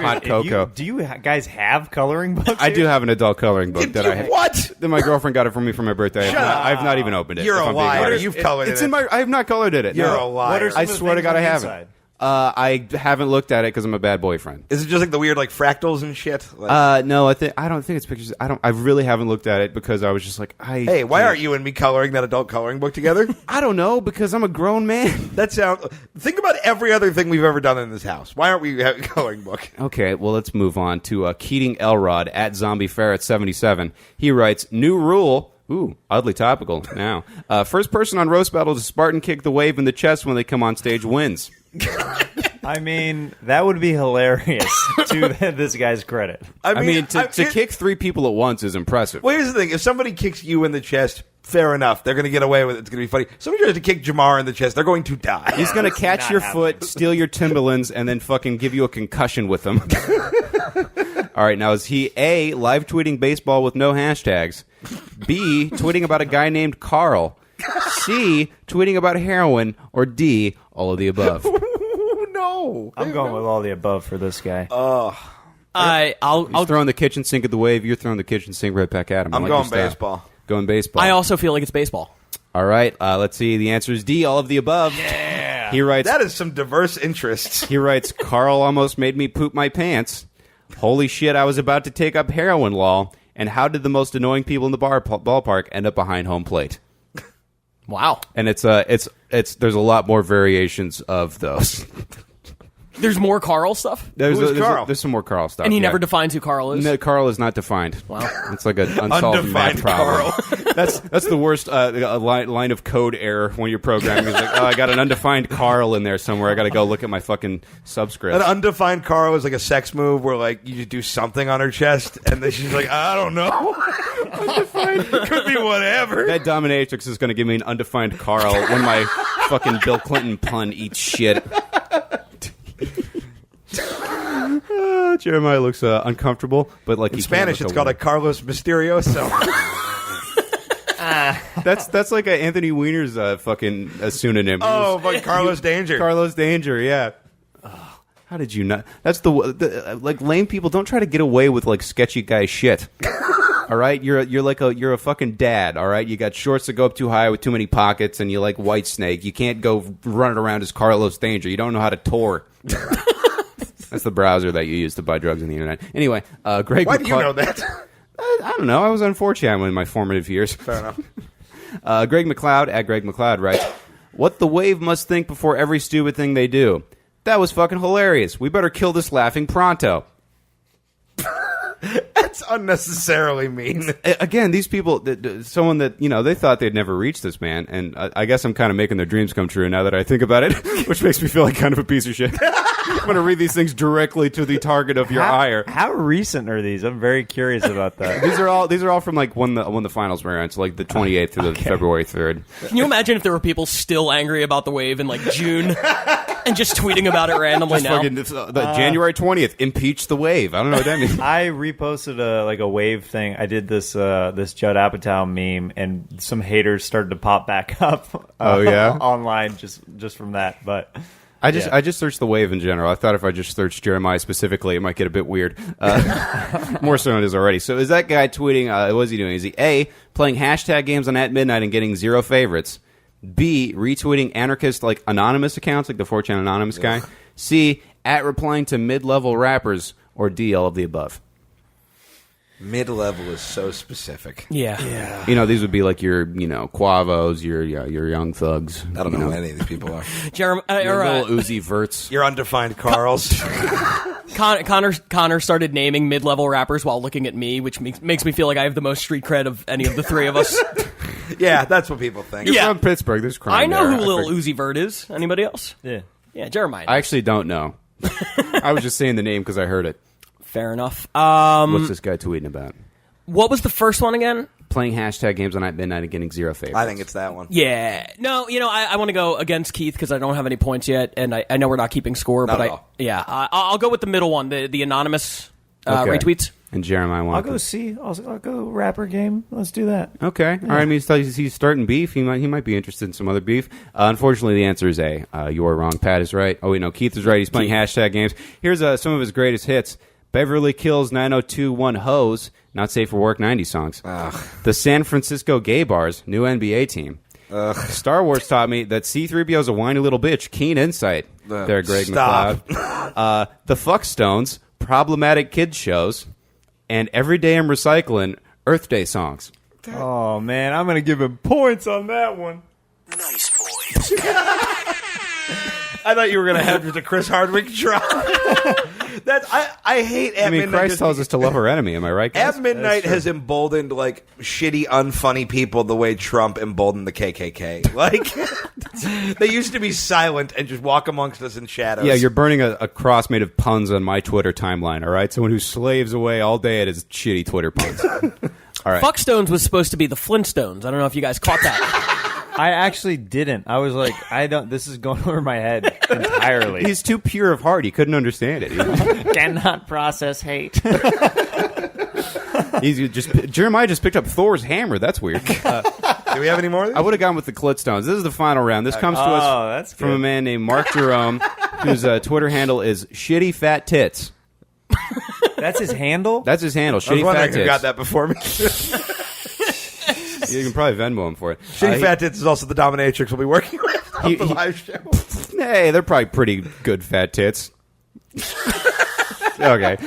hot cocoa. Do you guys have coloring books? I do have an adult coloring book that I have. What? That my girlfriend got it for me for my birthday. I've not even opened it. You're if a I'm being liar. honest. You've colored It's it. in my. I have not colored it. You're No. a liar. What are some I of the swear to things God, on I the haven't. inside? I haven't looked at it because I'm a bad boyfriend. Is it just like the weird like fractals and shit? Like, No, I don't think it's pictures. I really haven't looked at it because I was just like, hey, why aren't you and me coloring that adult coloring book together? I don't know because I'm a grown man. That sounds. Think about every other thing we've ever done in this house. Why aren't we having a coloring book? Okay, well, let's move on to Keating Elrod at Zombie Ferret 77. He writes, new rule. Ooh, oddly topical now. First person on Roast Battle to Spartan kick the Wave in the chest when they come on stage wins. I mean, that would be hilarious to this guy's credit. I mean, to kick three people at once is impressive. Well, here's the thing: if somebody kicks you in the chest, fair enough. They're going to get away with it. It's going to be funny. Somebody tries to kick Jamar in the chest, they're going to die. He's going to catch your foot, steal your Timberlands, and then fucking give you a concussion with them. All right, now is he A, live tweeting baseball with no hashtags, B, tweeting about a guy named Carl, C, tweeting about heroin, or D, all of the above? No, I'm going with all the above for this guy. I'll He's throwing the kitchen sink at the Wave. You're throwing the kitchen sink right back at him. I I'm like going your style. baseball. Going baseball. I also feel like it's baseball. All right, let's see. The answer is D, all of the above. Yeah. He writes. That is some diverse interests. He writes, Carl almost made me poop my pants. Holy shit, I was about to take up heroin law. And how did the most annoying people in the ballpark end up behind home plate? Wow. And it's there's a lot more variations of those. There's more Carl stuff? Who's Carl? There's some more Carl stuff. And he yeah. never defines who Carl is? No, Carl is not defined. Wow. It's like an unsolved math Undefined problem. Carl. That's the worst line of code error when you're programming. It's like, oh, I got an undefined Carl in there somewhere. I got to go look at my fucking subscript. An undefined Carl is like a sex move where like you just do something on her chest, and then she's like, I don't know. Undefined could be whatever. That dominatrix is going to give me an undefined Carl when my fucking Bill Clinton pun eats shit. Jeremiah looks uncomfortable, but like In Spanish, it's called a Carlos Misterioso. That's like a Anthony Weiner's fucking pseudonym. Oh, but Carlos Danger. Carlos Danger, yeah. How did you not? That's the like lame people don't try to get away with like sketchy guy shit. All right, you're a fucking dad. All right, you got shorts that go up too high with too many pockets, and you like Whitesnake. You can't go running around as Carlos Danger. You don't know how to Tor. That's the browser that you use to buy drugs on the internet. Anyway, Greg. Why do you know that? I don't know. I was on 4chan in my formative years. Fair enough. Greg McLeod at Greg McLeod writes, "What the Wave must think before every stupid thing they do. That was fucking hilarious. We better kill this laughing pronto." That's unnecessarily mean. Again, these people, someone that, they thought they'd never reach this man, and I guess I'm kind of making their dreams come true now that I think about it, which makes me feel like kind of a piece of shit. I'm going to read these things directly to the target of your ire. How recent are these? I'm very curious about that. These are all from like when the finals were on, so like the 28th to the February 3rd. Can you imagine if there were people still angry about the wave in like June and just tweeting about it randomly now? The January 20th, impeach the wave. I don't know what that means. I reposted a wave thing. I did this Judd Apatow meme, and some haters started to pop back up. Online just from that. But I just searched the wave in general. I thought if I just searched Jeremiah specifically, it might get a bit weird. More so than it is already. So is that guy tweeting? What is he doing? Is he A, playing hashtag games on at midnight and getting 0 favorites? B, retweeting anarchist like anonymous accounts like the 4chan anonymous guy? C, at replying to mid-level rappers? Or D, all of the above? Mid-level is so specific. Yeah. These would be like your, Quavos, your Young Thugs. I don't know who any of these people are. Jeremy, your little Uzi Verts. Your Undefined Carls. Connor started naming mid-level rappers while looking at me, which makes me feel like I have the most street cred of any of the three of us. Yeah, that's what people think. You're from Pittsburgh. There's crime I know there. who Lil Uzi Vert is. Anybody else? Yeah, Jeremiah. I actually don't know. I was just saying the name because I heard it. Fair enough. What's this guy tweeting about? What was the first one again? Playing hashtag games on at midnight and getting 0 favorites. I think it's that one. Yeah. No, I want to go against Keith because I don't have any points yet, and I know we're not keeping score. Not but at all. I'll go with the middle one, the anonymous retweets. And Jeremiah I'll go C. I'll go rapper game. Let's do that. Okay. Yeah. All right. I mean, he's starting beef. He might be interested in some other beef. Unfortunately, the answer is A. You're wrong. Pat is right. Oh, wait, no. Keith is right. He's playing hashtag games. Here's some of his greatest hits. Beverly Kills 90210 Hose, Not Safe for Work 90 songs. Ugh. The San Francisco Gay Bars, new NBA team. Ugh. Star Wars taught me that C-3PO is a whiny little bitch. Keen insight. There, Greg Stop. McLeod. The Fuck Stones, problematic kids shows, and Every Day I'm Recycling, Earth Day songs. Oh, man, I'm going to give him points on that one. Nice boys. I thought you were going to have the Chris Hardwick drop. I hate at midnight. Christ tells us to love our enemy. Am I right, guys? At midnight has emboldened like shitty, unfunny people the way Trump emboldened the KKK. Like they used to be silent and just walk amongst us in shadows. Yeah, you're burning a cross made of puns on my Twitter timeline. All right, someone who slaves away all day at his shitty Twitter puns. All right, Fuckstones was supposed to be the Flintstones. I don't know if you guys caught that. I actually didn't. I was like, this is going over my head entirely. He's too pure of heart. He couldn't understand it. Cannot process hate. Jeremiah just picked up Thor's hammer. That's weird. Do we have any more of these? I would have gone with the Klitstones. This is the final round. This comes to us from a man named Mark Jerome, whose Twitter handle is Shitty Fat Tits. That's his handle? That's his handle. I was Shitty wondering Fat who Tits. got that before me. You can probably Venmo him for it. Shitty Fat Tits is also the dominatrix we'll be working with on the live show. Hey, they're probably pretty good fat tits. Okay.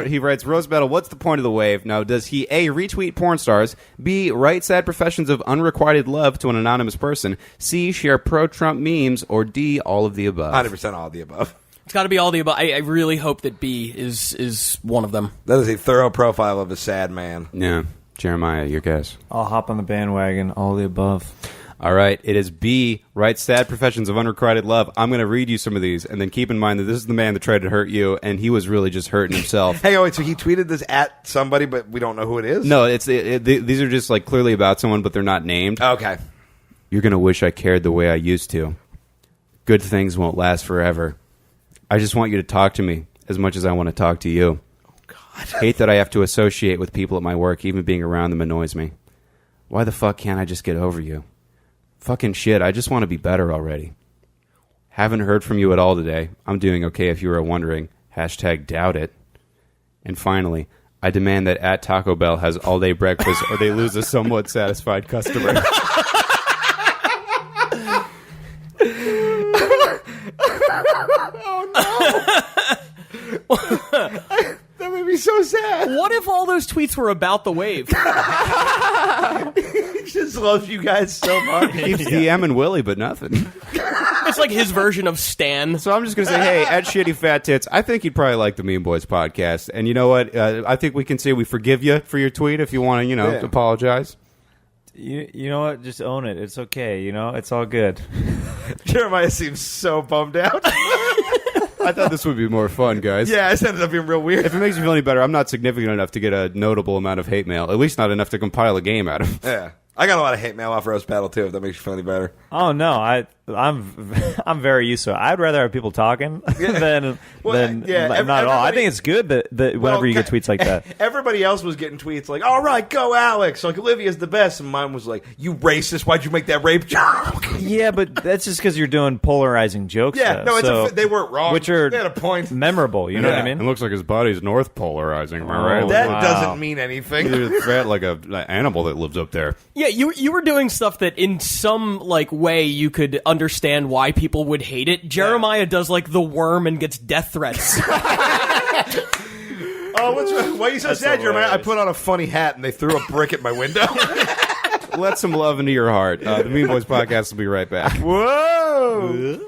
He writes, Rose Battle, what's the point of the wave? Now, does he A, retweet porn stars, B, write sad professions of unrequited love to an anonymous person, C, share pro-Trump memes, or D, all of the above? 100% all of the above. It's got to be all the above. I really hope that B is one of them. That is a thorough profile of a sad man. Yeah. Jeremiah, your guess. I'll hop on the bandwagon, all the above. All right, it is B, write sad professions of unrequited love. I'm going to read you some of these, and then keep in mind that this is the man that tried to hurt you, and he was really just hurting himself. Hey, wait, so he tweeted this at somebody, but we don't know who it is? No, these are just like clearly about someone, but they're not named. Okay. You're going to wish I cared the way I used to. Good things won't last forever. I just want you to talk to me as much as I want to talk to you. Hate that I have to associate with people at my work. Even being around them annoys me. Why the fuck can't I just get over you? Fucking shit, I just want to be better already. Haven't heard from you at all today. I'm doing okay if you were wondering. #doubt it. And finally, I demand that at Taco Bell has all-day breakfast or they lose a somewhat satisfied customer. That would be so sad. What if all those tweets were about the wave? He just loves you guys so much. Keeps DM and Willie, but nothing. It's like his version of Stan. So I'm just going to say, hey, at Shitty Fat Tits, I think you'd probably like the Mean Boys podcast. And you know what? I think we can say we forgive you for your tweet if you want to, apologize. You know what? Just own it. It's okay. It's all good. Jeremiah seems so bummed out. I thought this would be more fun, guys. Yeah, this ended up being real weird. If it makes you feel any better, I'm not significant enough to get a notable amount of hate mail. At least not enough to compile a game out of. Yeah. I got a lot of hate mail off Roast Battle, too, if that makes you feel any better. Oh, no. I'm very used to it. I'd rather have people talking than not at all. I think it's good that whenever you get tweets like that. Everybody else was getting tweets like, all right, go Alex. Like, Olivia's the best. And mine was like, you racist. Why'd you make that rape joke? Yeah, but that's just because you're doing polarizing jokes. Yeah, no, they weren't wrong. Which are they had a point. Memorable, you know what I mean? It looks like his body's north polarizing, am I right? That doesn't mean anything. He's fat like an animal that lives up there. Yeah, you were doing stuff that in some way you could understand why people would hate it. Jeremiah does the worm and gets death threats. Oh, what's wrong? Why are you so sad, Jeremiah? I put on a funny hat and they threw a brick at my window. Let some love into your heart. The Mean Boys podcast will be right back. Whoa!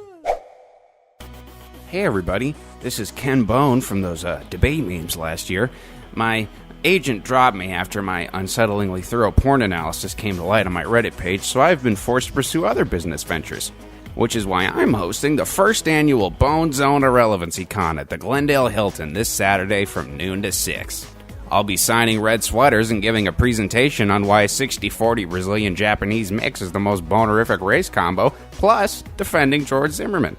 Hey, everybody. This is Ken Bone from those debate memes last year. My agent dropped me after my unsettlingly thorough porn analysis came to light on my Reddit page, so I've been forced to pursue other business ventures, which is why I'm hosting the first annual Bone Zone Irrelevancy Con at the Glendale Hilton this Saturday from noon to 6. I'll be signing red sweaters and giving a presentation on why 60-40 Brazilian-Japanese mix is the most bonerific race combo, plus defending George Zimmerman.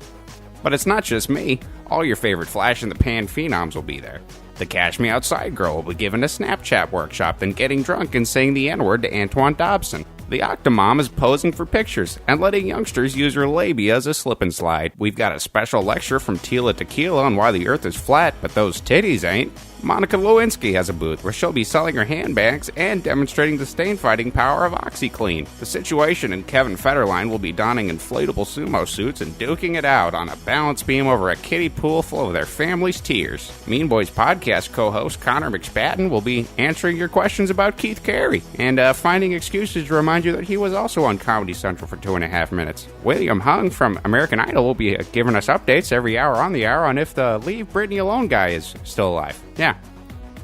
But it's not just me. All your favorite flash-in-the-pan phenoms will be there. The Cash Me Outside girl will be giving a Snapchat workshop, then getting drunk and saying the N-word to Antoine Dobson. The Octomom is posing for pictures and letting youngsters use her labia as a slip and slide. We've got a special lecture from Tila Tequila on why the earth is flat, but those titties ain't. Monica Lewinsky has a booth where she'll be selling her handbags and demonstrating the stain-fighting power of OxyClean. The Situation and Kevin Federline will be donning inflatable sumo suits and duking it out on a balance beam over a kiddie pool full of their family's tears. Mean Boys podcast co-host Connor McSpadden will be answering your questions about Keith Carey and finding excuses to remind you that he was also on Comedy Central for 2.5 minutes. William Hung from American Idol will be giving us updates every hour on the hour on if the Leave Britney Alone guy is still alive. Yeah.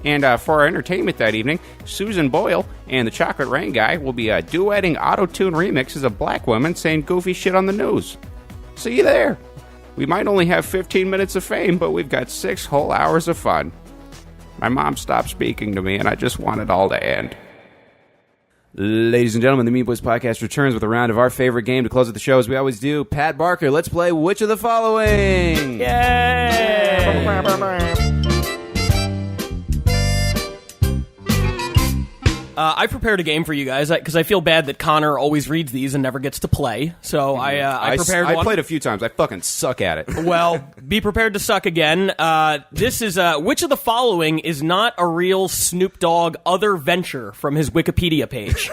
And for our entertainment that evening, Susan Boyle and the Chocolate Rain guy will be duetting auto-tune remixes of black women saying goofy shit on the news. See you there. We might only have 15 minutes of fame, but we've got 6 whole hours of fun. My mom stopped speaking to me, and I just want it all to end. Ladies and gentlemen, the Mean Boys podcast returns with a round of our favorite game to close out the show, as we always do. Pat Barker, let's play Which of the Following? Yay! I prepared a game for you guys because I feel bad that Connor always reads these and never gets to play. So I prepared one. I played a few times. I fucking suck at it. Well, be prepared to suck again. This is which of the following is not a real Snoop Dogg other venture from his Wikipedia page?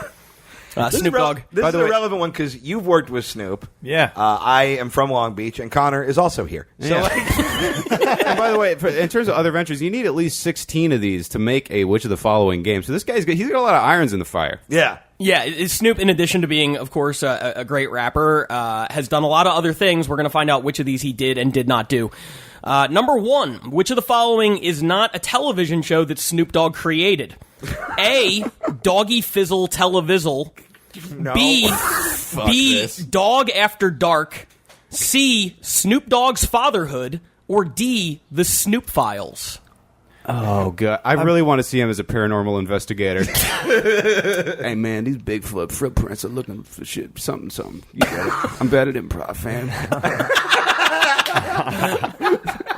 Snoop Dogg. This is a relevant one because you've worked with Snoop. Yeah. I am from Long Beach, and Connor is also here. So, And by the way, in terms of other ventures, you need at least 16 of these to make a Which of the Following game. So this guy's got a lot of irons in the fire. Yeah. Yeah, Snoop, in addition to being, of course, a great rapper, has done a lot of other things. We're going to find out which of these he did and did not do. Number 1, which of the following is not a television show that Snoop Dogg created? A, Doggy Fizzle Televizzle. No. B, this. Dog After Dark. C, Snoop Dogg's Fatherhood. Or D, The Snoop Files. Oh, God. I really want to see him as a paranormal investigator. Hey, man, these Bigfoot footprints are looking for shit. Something. You get it. I'm bad at improv, fam.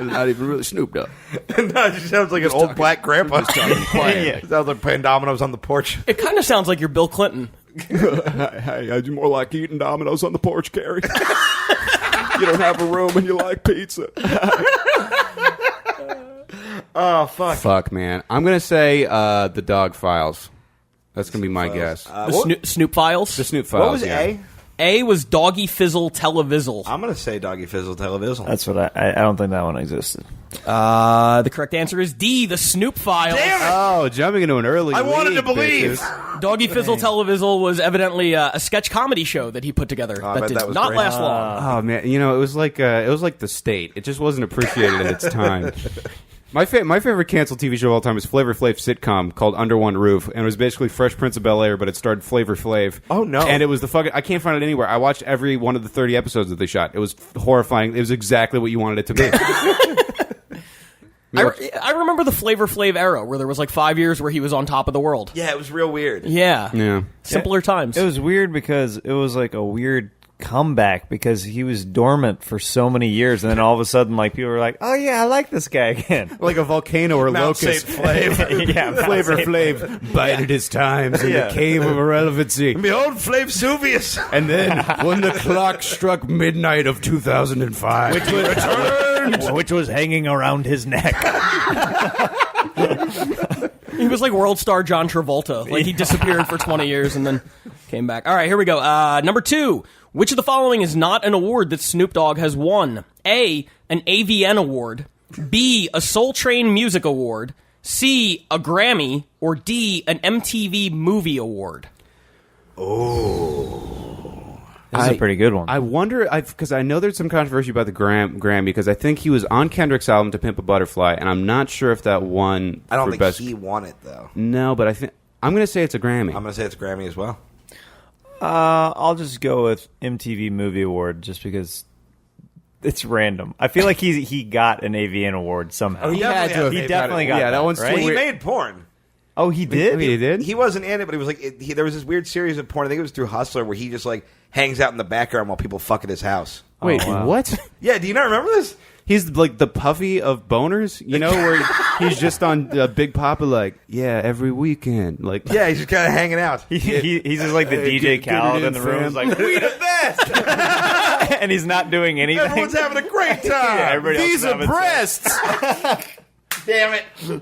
It's not even really Snoop Dogg. No, it just sounds like an old black grandpa. It sounds like playing dominoes on the porch. It kind of sounds like you're Bill Clinton. Hey, I'd more like eating dominoes on the porch, Carrie. You don't have a room and you like pizza. Oh, fuck. Fuck, man. I'm going to say the Dog Files. That's going to be my guess. The Snoop Files? The Snoop Files, What was yeah. A? A was Doggy Fizzle Televizzle. I'm going to say Doggy Fizzle Televizzle. That's what I don't think that one existed. The correct answer is D, the Snoop Files. Damn it! Oh, jumping into an early I wanted to lead, believe. bitches. Doggy Fizzle Televizzle was evidently a sketch comedy show that he put together I that bet did that was not great. last long. Oh man, it was like the state. It just wasn't appreciated at its time. My favorite canceled TV show of all time is Flavor Flav's sitcom called Under One Roof, and it was basically Fresh Prince of Bel-Air, but it starred Flavor Flav. Oh, no. And it was I can't find it anywhere. I watched every one of the 30 episodes that they shot. It was horrifying. It was exactly what you wanted it to be. I remember the Flavor Flav era where there was like 5 years where he was on top of the world. Yeah, it was real weird. Yeah. Yeah. Simpler times. It was weird because it was like a weird comeback because he was dormant for so many years, and then all of a sudden, like, people were like, "Oh yeah, I like this guy again." Like a volcano or Mount locust. St. Flav. Yeah, Flavor Flav bided his times in Yeah. the cave of irrelevancy. Behold, Flav Suvius. And then, when the clock struck midnight of 2005, which was hanging around his neck. He was like world star John Travolta. Like he disappeared for 20 years and then came back. All right, here we go. Number 2. Which of the following is not an award that Snoop Dogg has won? A, an AVN award. B, a Soul Train Music Award. C, a Grammy. Or D, an MTV Movie Award. This is a pretty good one. I wonder, because I know there's some controversy about the Grammy, because I think he was on Kendrick's album To Pimp a Butterfly, and I'm not sure if that won. I don't for think best. he won it, though. No, but I'm going to say it's a Grammy. I'm going to say it's a Grammy as well. I'll just go with MTV Movie Award just because it's random. I feel like he got an AVN award somehow. he had to have He got definitely got Yeah, that one's right? too He weird. made porn. Oh, he did? He did? He wasn't in it, but he was like, there was this weird series of porn. I think it was through Hustler where he just like hangs out in the background while people fuck at his house. Wait, wow. what? Yeah, do you not remember this? He's like the Puffy of boners, where he's just on Big Papa, like, yeah, every weekend. Like, Yeah, he's just kind of hanging out. He's just like the DJ get Khaled it in the in, room. fam. He's like, We the best. and he's not doing anything. Everyone's having a great time. Yeah, everybody else these is are having sex. breasts! Damn it. So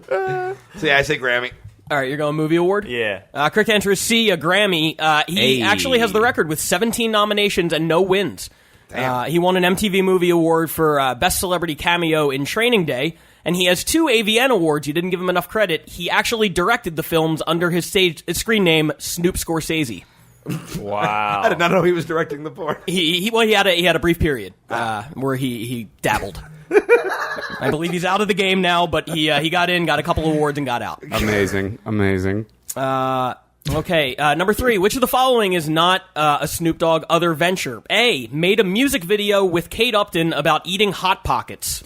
yeah, I say Grammy. All right, you're going Movie Award? Yeah. Correct answer is C, a Grammy. He Hey. actually has the record with 17 nominations and no wins. He won an MTV Movie Award for Best Celebrity Cameo in Training Day, and he has 2 AVN awards. You didn't give him enough credit. He actually directed the films under his screen name, Snoop Scorsese. Wow. I did not know he was directing the porn. He had a brief period where he dabbled. I believe he's out of the game now, but he got in, got a couple awards, and got out. Amazing. Okay, number 3. Which of the following is not a Snoop Dogg other venture? A, made a music video with Kate Upton about eating Hot Pockets.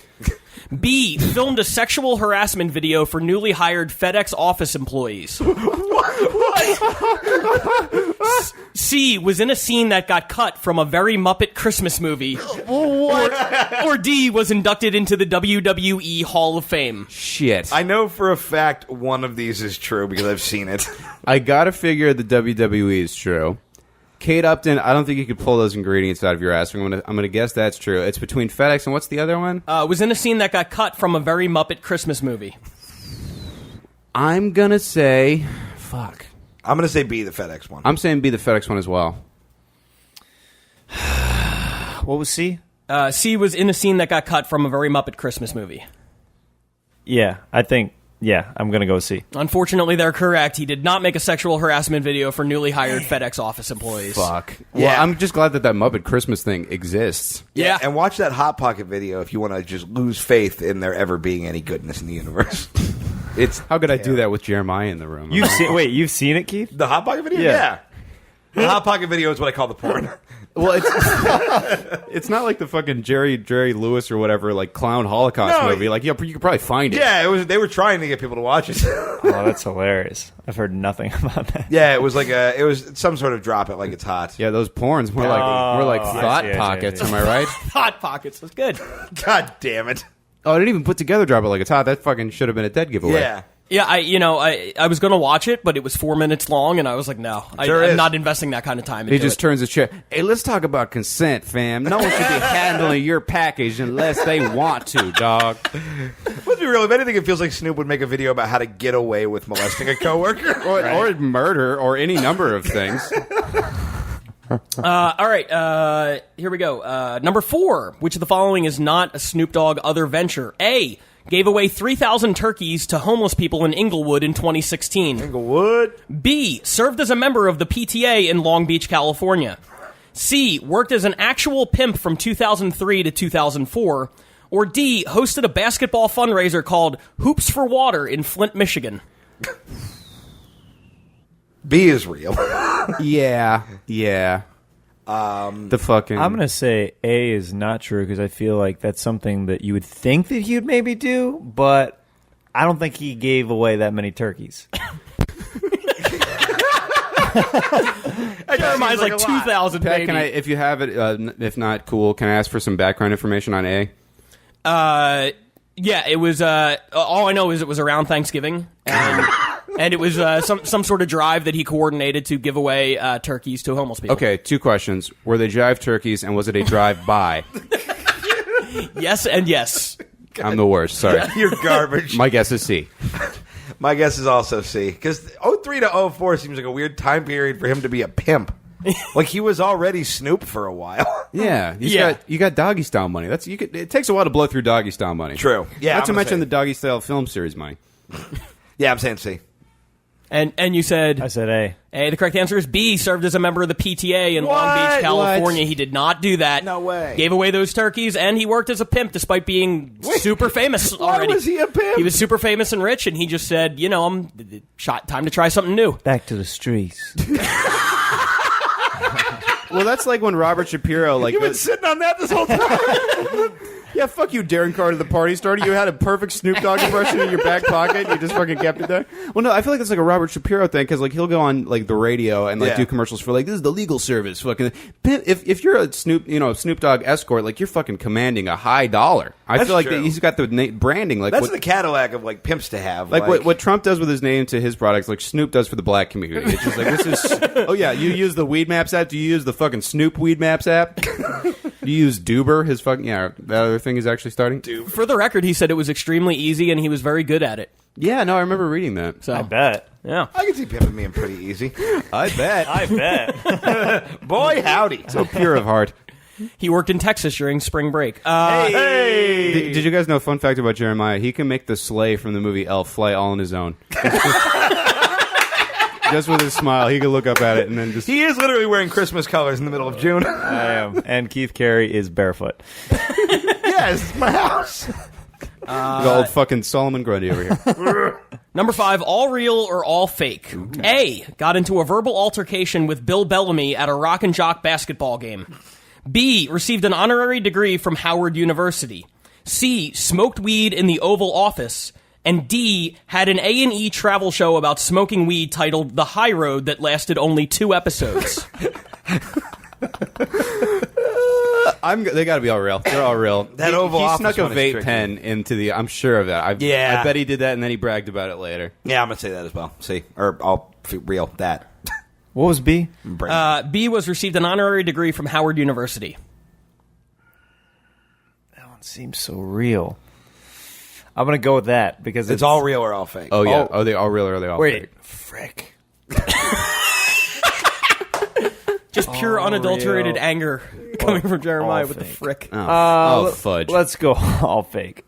B, filmed a sexual harassment video for newly hired FedEx office employees. C, was in a scene that got cut from a Very Muppet Christmas movie. Or D, was inducted into the WWE Hall of Fame. Shit. I know for a fact one of these is true because I've seen it. I gotta figure the WWE is true. Kate Upton, I don't think you could pull those ingredients out of your ass. I'm gonna guess that's true. It's between FedEx and what's the other one? Was in a scene that got cut from a Very Muppet Christmas movie. I'm gonna say, fuck. I'm going to say B, the FedEx one. I'm saying B, the FedEx one as well. What was C? C, was in a scene that got cut from a Very Muppet Christmas movie. Yeah, I'm going to go C. Unfortunately, they're correct. He did not make a sexual harassment video for newly hired FedEx office employees. Fuck. Yeah. Well, I'm just glad that Muppet Christmas thing exists. Yeah. And watch that Hot Pocket video if you want to just lose faith in there ever being any goodness in the universe. It's How could I do that with Jeremiah in the room? You've seen it, Keith? the Hot Pocket video? Yeah. The Hot Pocket video is what I call the porn. Well, it's not like the fucking Jerry Lewis or whatever, like clown Holocaust No, movie. Like, you could probably find it. Yeah, they were trying to get people to watch it. Oh, that's hilarious. I've heard nothing about that. Yeah, it was some sort of drop it like it's hot. Yeah, those porns more like I thought see, I see, pockets. I see. Am I right? Hot Pockets was good. God damn it. Oh, I didn't even put together drop it like it's hot. That fucking should have been a dead giveaway. Yeah. Yeah, I was going to watch it, but it was 4 minutes long, and I was like, no, Sure I'm is. not investing that kind of time He into just it. turns his chair. Hey, let's talk about consent, fam. No one should be handling your package unless they want to, dog. Let's be real. If anything, it feels like Snoop would make a video about how to get away with molesting a coworker. Or murder, or any number of things. All right, here we go. Number 4, which of the following is not a Snoop Dogg other venture? A, gave away 3,000 turkeys to homeless people in Inglewood in 2016. Inglewood. B, served as a member of the PTA in Long Beach, California. C, worked as an actual pimp from 2003 to 2004. Or D, hosted a basketball fundraiser called Hoops for Water in Flint, Michigan. B is real. Yeah. The fucking. I'm gonna say A is not true because I feel like that's something that you would think that he would maybe do, but I don't think he gave away that many turkeys. Jeremiah's like 2,000, Pat, baby. can I, if you have it, if not, cool, can I ask for some background information on A? Yeah, it was. All I know is it was around Thanksgiving, and it was some sort of drive that he coordinated to give away turkeys to homeless people. Okay, 2 questions. Were they jive turkeys, and was it a drive-by? Yes and yes. I'm the worst. Sorry. You're garbage. My guess is C. My guess is also C. Because 03 to 04 seems like a weird time period for him to be a pimp. Like he was already Snoop for a while. Yeah, you got doggy style money. It takes a while to blow through doggy style money. True. Yeah. Not to I'm mention saying- the doggy style film series money. Yeah, I'm saying C. And you said I said A. A. The correct answer is B. Served as a member of the PTA in Long What? Beach, California. He did not do that. No way. Gave away those turkeys, and he worked as a pimp despite being super famous already. was he a pimp? He was super famous and rich, and he just said, time to try something new. Back to the streets. Well, that's like when Robert Shapiro, You've been sitting on that this whole time. yeah, fuck you, Darren Carter, the party starter. You had a perfect Snoop Dogg impression in your back pocket. You just fucking kept it there. Well, no, I feel like it's like a Robert Shapiro thing because like he'll go on like the radio and like Yeah. do commercials for like this is the legal service. Fucking if you're a Snoop Dogg escort, like you're fucking commanding a high dollar. I That's feel like true. he's got the branding like That's what, the Cadillac of like pimps to have. like what Trump does with his name to his products, like Snoop does for the black community. It's just like this is. Oh yeah, you use the Weed Maps app. Do you use the fucking Snoop Weed Maps app? Do you use Duber? His fucking that other thing is actually starting. For the record, he said it was extremely easy, and he was very good at it. Yeah, no, I remember reading that. So I bet. yeah. I can see pimping being pretty easy. I bet. I bet. Boy, howdy. So pure of heart. He worked in Texas during spring break. Did you guys know, fun fact about Jeremiah, he can make the sleigh from the movie Elf fly all on his own. Just with his smile, he could look up at it and then just... He is literally wearing Christmas colors in the middle of June. I am. And Keith Carey is barefoot. Yes, it's my house. the old fucking Solomon Grundy over here. Number 5, all real or all fake? A, got into a verbal altercation with Bill Bellamy at a Rock and Jock basketball game. B, received an honorary degree from Howard University. C, smoked weed in the Oval Office. And D, had an A&E travel show about smoking weed titled The High Road that lasted only 2 episodes. They got to be all real. They're all real. That Oval he Office snuck a one is vape tricky. pen into the... I'm sure of that. Yeah. I bet he did that and then he bragged about it later. Yeah, I'm going to say that as well. See? Or I'll real that. What was B? B was received an honorary degree from Howard University. That one seems so real. I'm going to go with that because It's all real or all fake. Oh, yeah. Are they all real or are they all Wait. fake? Frick. Just pure unadulterated real. anger coming from Jeremiah all with the fake. frick. Oh, fudge. Let's go all fake.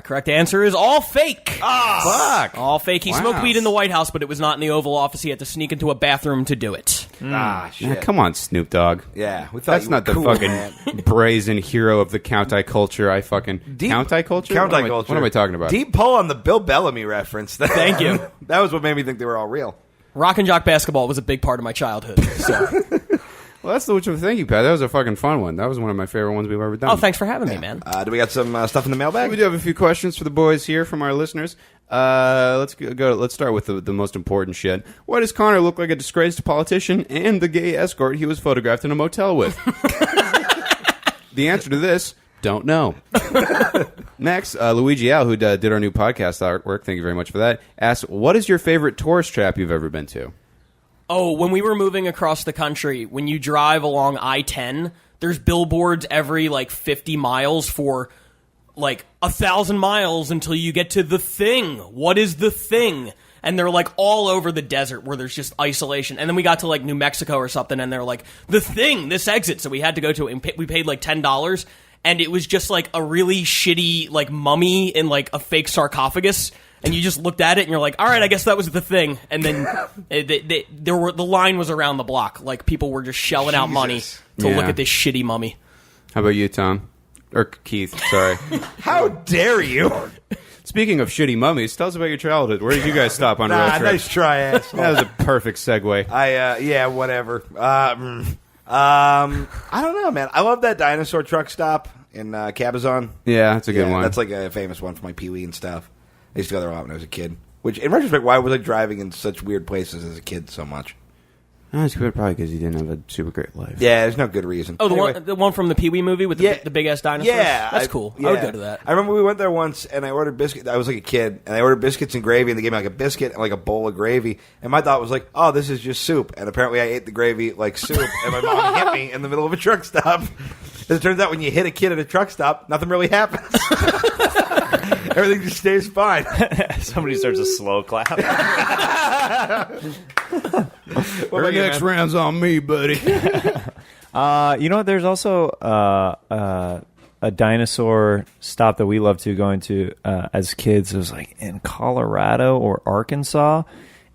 Correct answer is all fake. Fuck. All fake. He Wow. smoked weed in the White House, but it was not in the Oval Office. He had to sneak into a bathroom to do it. Ah, shit. Yeah, come on, Snoop Dogg. Yeah, we thought That's you not were the cool, fucking man. brazen hero of the county culture. I fucking county culture. County What am I- culture. What am I talking about? Deep pull on the Bill Bellamy reference. Thank you. That was what made me think they were all real. Rock and Jock basketball was a big part of my childhood. So. Well, that's the which of thank you, Pat. That was a fucking fun one. That was one of my favorite ones we've ever done. Oh, thanks for having me, man. Do we got some stuff in the mailbag? We do have a few questions for the boys here from our listeners. Let's go. Let's start with the most important shit. Why does Connor look like a disgraced politician and the gay escort he was photographed in a motel with? The answer to this: don't know. Next, Luigi Al, who did our new podcast artwork, thank you very much for that, asks, what is your favorite tourist trap you've ever been to? Oh, when we were moving across the country, when you drive along I-10, there's billboards every, 50 miles for, 1,000 miles until you get to the thing. What is the thing? and they're like all over the desert where there's just isolation. And then we got to like New Mexico or something, and they're like, the thing, this exit. So we had to go to it, and we paid like $10, and it was just like a really shitty like mummy in like a fake sarcophagus. And you just looked at it, and you're like, all right, I guess that was the thing. And then the line was around the block. Like, people were just shelling out money to look at this shitty mummy. How about you, Tom? Or Keith, sorry. How dare you? Speaking of shitty mummies, tell us about your childhood. Where did you guys stop on road trips? Nice try, asshole. That was a perfect segue. Yeah, whatever. I don't know, man. I love that dinosaur truck stop in Cabazon. Yeah, that's a good one. That's like a famous one for my Pee Wee and stuff. I used to go there a lot when I was a kid. Which, in retrospect, why was I driving in such weird places as a kid so much? It's probably because you didn't have a super great life. Yeah, there's no good reason. Oh, the one from the Pee Wee movie with the big ass dinosaurs? Yeah. That's cool. I would go to that. I remember we went there once, and I ordered biscuits. I was like a kid, and I ordered biscuits and gravy, and they gave me like a biscuit and like a bowl of gravy. And my thought was like, oh, this is just soup. And apparently I ate the gravy like soup, and my mom hit me in the middle of a truck stop. As it turns out, when you hit a kid at a truck stop, nothing really happens. Everything just stays fine. Somebody starts a slow clap. Our next round's on me, buddy. You know what? There's also a dinosaur stop that we loved going to as kids. It was like in Colorado or Arkansas.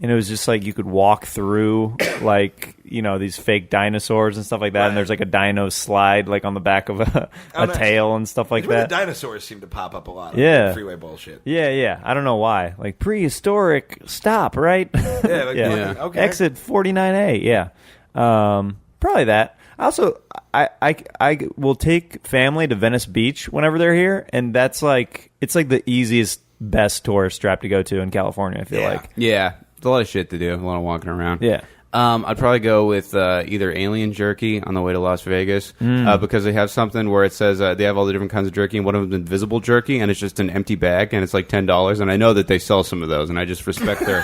And it was just like you could walk through like, you know, these fake dinosaurs and stuff like that. Right. And there's like a dino slide like on the back of a tail and stuff like that. The dinosaurs seem to pop up a lot. Yeah. Freeway bullshit. Yeah. I don't know why. Like prehistoric stop, right? Yeah. Okay. Exit 49A. Yeah. Probably that. Also, I will take family to Venice Beach whenever they're here. And that's like, it's like the easiest, best tourist trap to go to in California, I feel like. Yeah. There's a lot of shit to do. A lot of walking around. Yeah. I'd probably go with either Alien Jerky on the way to Las Vegas because they have something where it says they have all the different kinds of jerky, and one of them is invisible jerky, and it's just an empty bag, and it's like $10, and I know that they sell some of those, and I just respect their...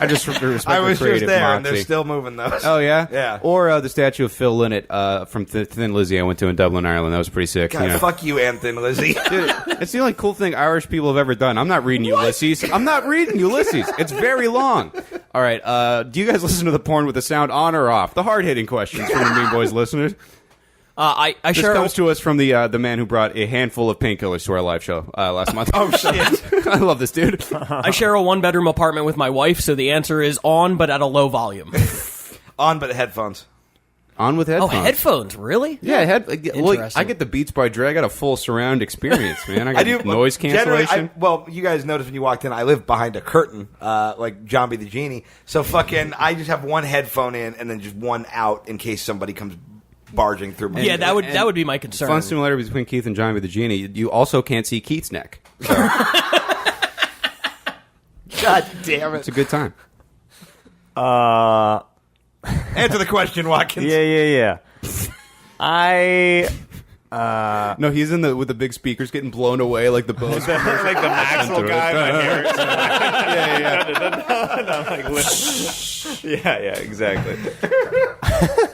I was just creative there, moxie. and they're still moving those. Oh, yeah? Yeah. Or the statue of Phil Lynott from Thin Lizzy I went to in Dublin, Ireland. That was pretty sick. God, fuck you, and Thin Lizzy. Dude, it's the only cool thing Irish people have ever done. I'm not reading Ulysses. I'm not reading Ulysses. It's very long. All right, do you guys listen to the porn with the sound on or off? The hard-hitting questions from the Mean Boys listeners. This comes to us from the man who brought a handful of painkillers to our live show last month. Oh, shit. I love this dude. I share a one-bedroom apartment with my wife, so the answer is on, but at a low volume. On, but headphones. On with headphones. Oh, headphones, really? Yeah, I get the Beats by Dre. I got a full surround experience, man. I got noise cancellation. You guys noticed when you walked in, I live behind a curtain, like John B. the Genie. So I just have one headphone in and then just one out in case somebody comes barging through my... Yeah, that would be my concern. Fun similarity between Keith and John B. the Genie. You also can't see Keith's neck. So. God damn it. It's a good time. Answer the question, Watkins. Yeah. No, he's with the big speakers getting blown away like the bones. like the Maxwell guy. Yeah, exactly.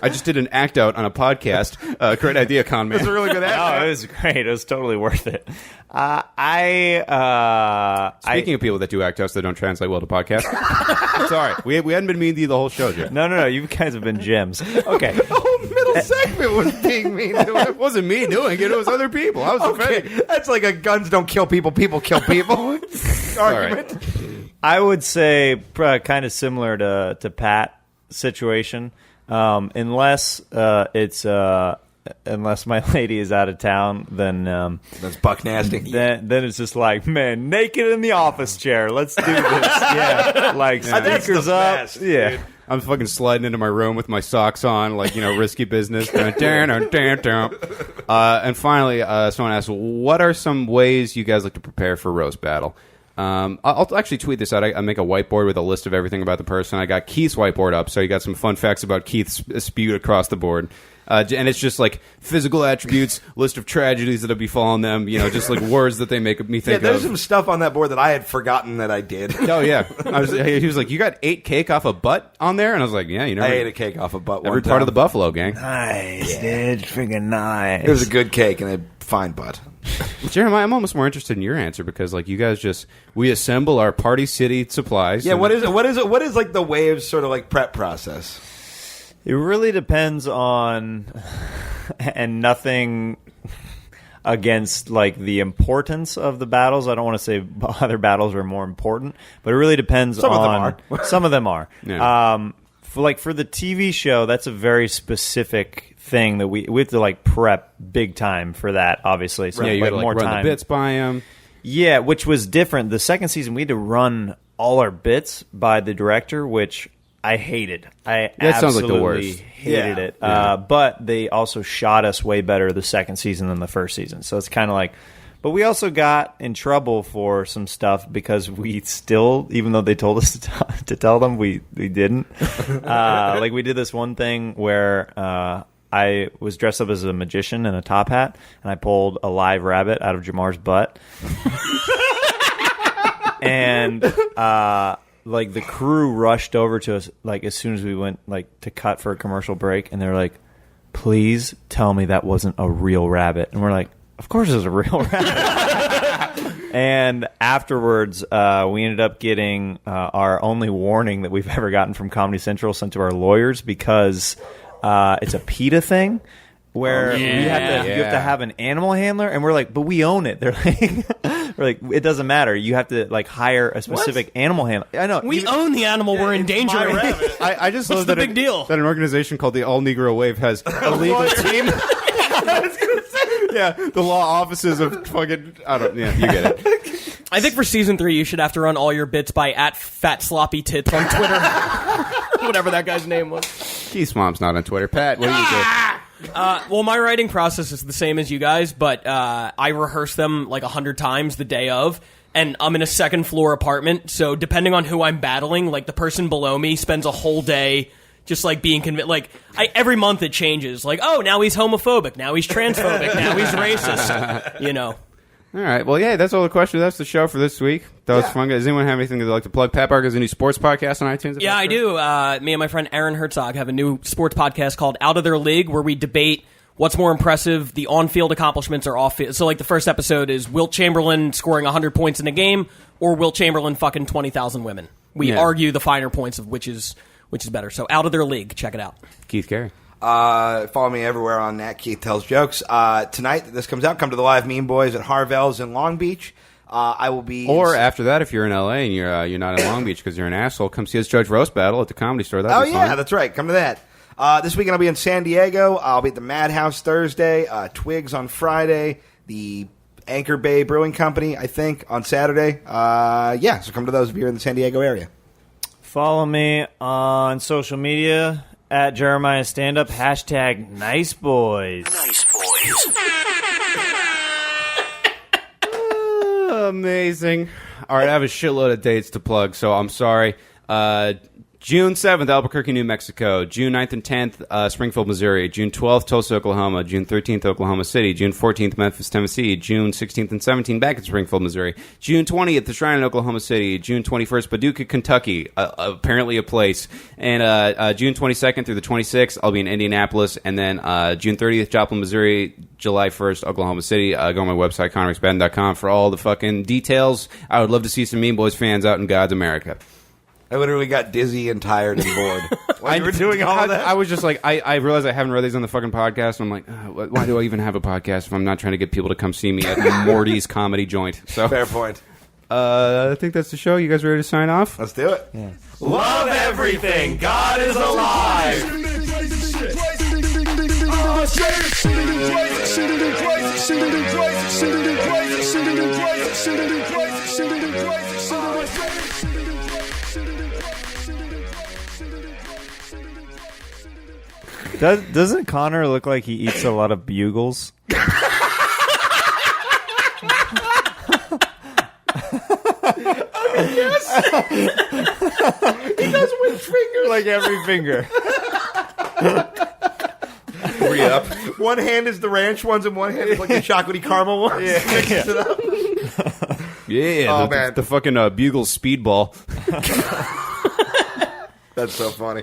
I just did an act out on a podcast. Great idea, con man. It was a really good act. Oh, it was great. It was totally worth it. Speaking of people that do act outs that don't translate well to podcasts, sorry, we hadn't been mean to you the whole show, Jeff. No, you guys have been gems. Okay. The whole middle segment was being mean to him. It wasn't me doing it. It was other people. I was offended. That's like a guns don't kill people, people kill people argument. Right. I would say kind of similar to Pat situation, unless unless my lady is out of town, then that's buck nasty. Then it's just like, man, naked in the office chair. Let's do this. Yeah, like speakers up. Best, yeah. dude. I'm fucking sliding into my room with my socks on, like, risky business. And finally, someone asked, what are some ways you guys like to prepare for roast battle? I'll actually tweet this out. I make a whiteboard with a list of everything about the person. I got Keith's whiteboard up, so you got some fun facts about Keith's spewed across the board. And it's just like physical attributes, list of tragedies that have befallen them, just like words that they make me think of. Yeah, there's some stuff on that board that I had forgotten that I did. Oh, yeah. He was like, you got 8 cake off a butt on there? And I was like, yeah, I ate a cake off a butt every part of the Buffalo gang. Nice, dude. Freaking nice. It was a good cake, and they fine, bud. Jeremiah, I'm almost more interested in your answer because, like, you guys we assemble our Party City supplies. Yeah, what is it? What is like the Waves sort of like prep process? It really depends on, and nothing against like the importance of the battles. I don't want to say other battles are more important, but it really depends Some on. of them are. Some of them are. Yeah. For the TV show, that's a very specific thing that we have to like prep big time for that. Obviously, so Yeah, you like, got to more run time. the bits by them. Yeah, which was different. The second season, we had to run all our bits by the director, which I hated. I That sounds like the absolutely worst. hated Yeah. it. But they also shot us way better the second season than the first season. So it's kind of like... But we also got in trouble for some stuff because we still, even though they told us to tell them, we didn't. Like we did this one thing where I was dressed up as a magician in a top hat, and I pulled a live rabbit out of Jamar's butt. And like the crew rushed over to us like as soon as we went like to cut for a commercial break, and they're like, "Please tell me that wasn't a real rabbit." And we're like, "Of course it's a real rabbit." And afterwards, we ended up getting our only warning that we've ever gotten from Comedy Central sent to our lawyers because it's a PETA thing. Where you have to have an animal handler, and we're like, but we own it. They're like, we're like, it doesn't matter. You have to like hire a specific animal handler. I know We own the animal we're endangering. I just What's love the that big deal? that an organization called the All Negro Wave has a legal team. Yeah, the law offices of fucking. Yeah, you get it. I think for season 3, you should have to run all your bits by @FatSloppyTits on Twitter. Whatever that guy's name was. Keith's mom's not on Twitter. Pat, what do you do? Well, my writing process is the same as you guys, but I rehearse them like 100 times the day of, and I'm in a second floor apartment, so depending on who I'm battling, like the person below me spends a whole day just like being convinced. Like every month it changes. Like, oh, now he's homophobic, now he's transphobic, now he's racist. You know. All right. Well, yeah, that's all the questions. That's the show for this week. That was fun. Does anyone have anything they'd like to plug? Pat Barker has a new sports podcast on iTunes. Yeah, I do. Me and my friend Aaron Herzog have a new sports podcast called Out of Their League, where we debate what's more impressive, the on-field accomplishments or off-field. So, like, the first episode is Wilt Chamberlain scoring 100 points in a game or Wilt Chamberlain fucking 20,000 women. We argue the finer points of which is better. So, Out of Their League. Check it out. Keith Carey. Follow me everywhere on that. Keith Tells Jokes. Tonight, this comes out. Come to the live Mean Boys at Harvell's in Long Beach. I will be. Or after that, if you're in LA and you're not in Long Beach because you're an asshole, come see us Judge Roast Battle at the Comedy Store. That'd be fun. That's right. Come to that. This weekend I'll be in San Diego. I'll be at the Madhouse Thursday. Twigs on Friday. The Anchor Bay Brewing Company, I think, on Saturday. So come to those if you're in the San Diego area. Follow me on social media at Jeremiah Standup, #NiceBoys. Nice boys. Amazing. All right, I have a shitload of dates to plug, so I'm sorry. June 7th, Albuquerque, New Mexico. June 9th and 10th, Springfield, Missouri. June 12th, Tulsa, Oklahoma. June 13th, Oklahoma City. June 14th, Memphis, Tennessee. June 16th and 17th, back in Springfield, Missouri. June 20th, The Shrine in Oklahoma City. June 21st, Paducah, Kentucky, apparently a place. And June 22nd through the 26th, I'll be in Indianapolis. And then June 30th, Joplin, Missouri. July 1st, Oklahoma City. Go on my website, ConnorMcSpadden.com, for all the fucking details. I would love to see some Mean Boys fans out in God's America. I literally got dizzy and tired and bored. While you were doing all of that? I was just like, I realized I haven't read these on the fucking podcast, and I'm like, why do I even have a podcast if I'm not trying to get people to come see me at Morty's Comedy Joint? So, Fair point. I think that's the show. You guys ready to sign off? Let's do it. Yeah. Love everything. God is alive. Doesn't Connor look like he eats a lot of bugles? He does with fingers. Like every finger. Hurry up. One hand is the ranch ones and one hand is like the chocolatey caramel ones. Yeah. Mixes it up. Yeah. Oh, man. The fucking Bugle Speedball. That's so funny.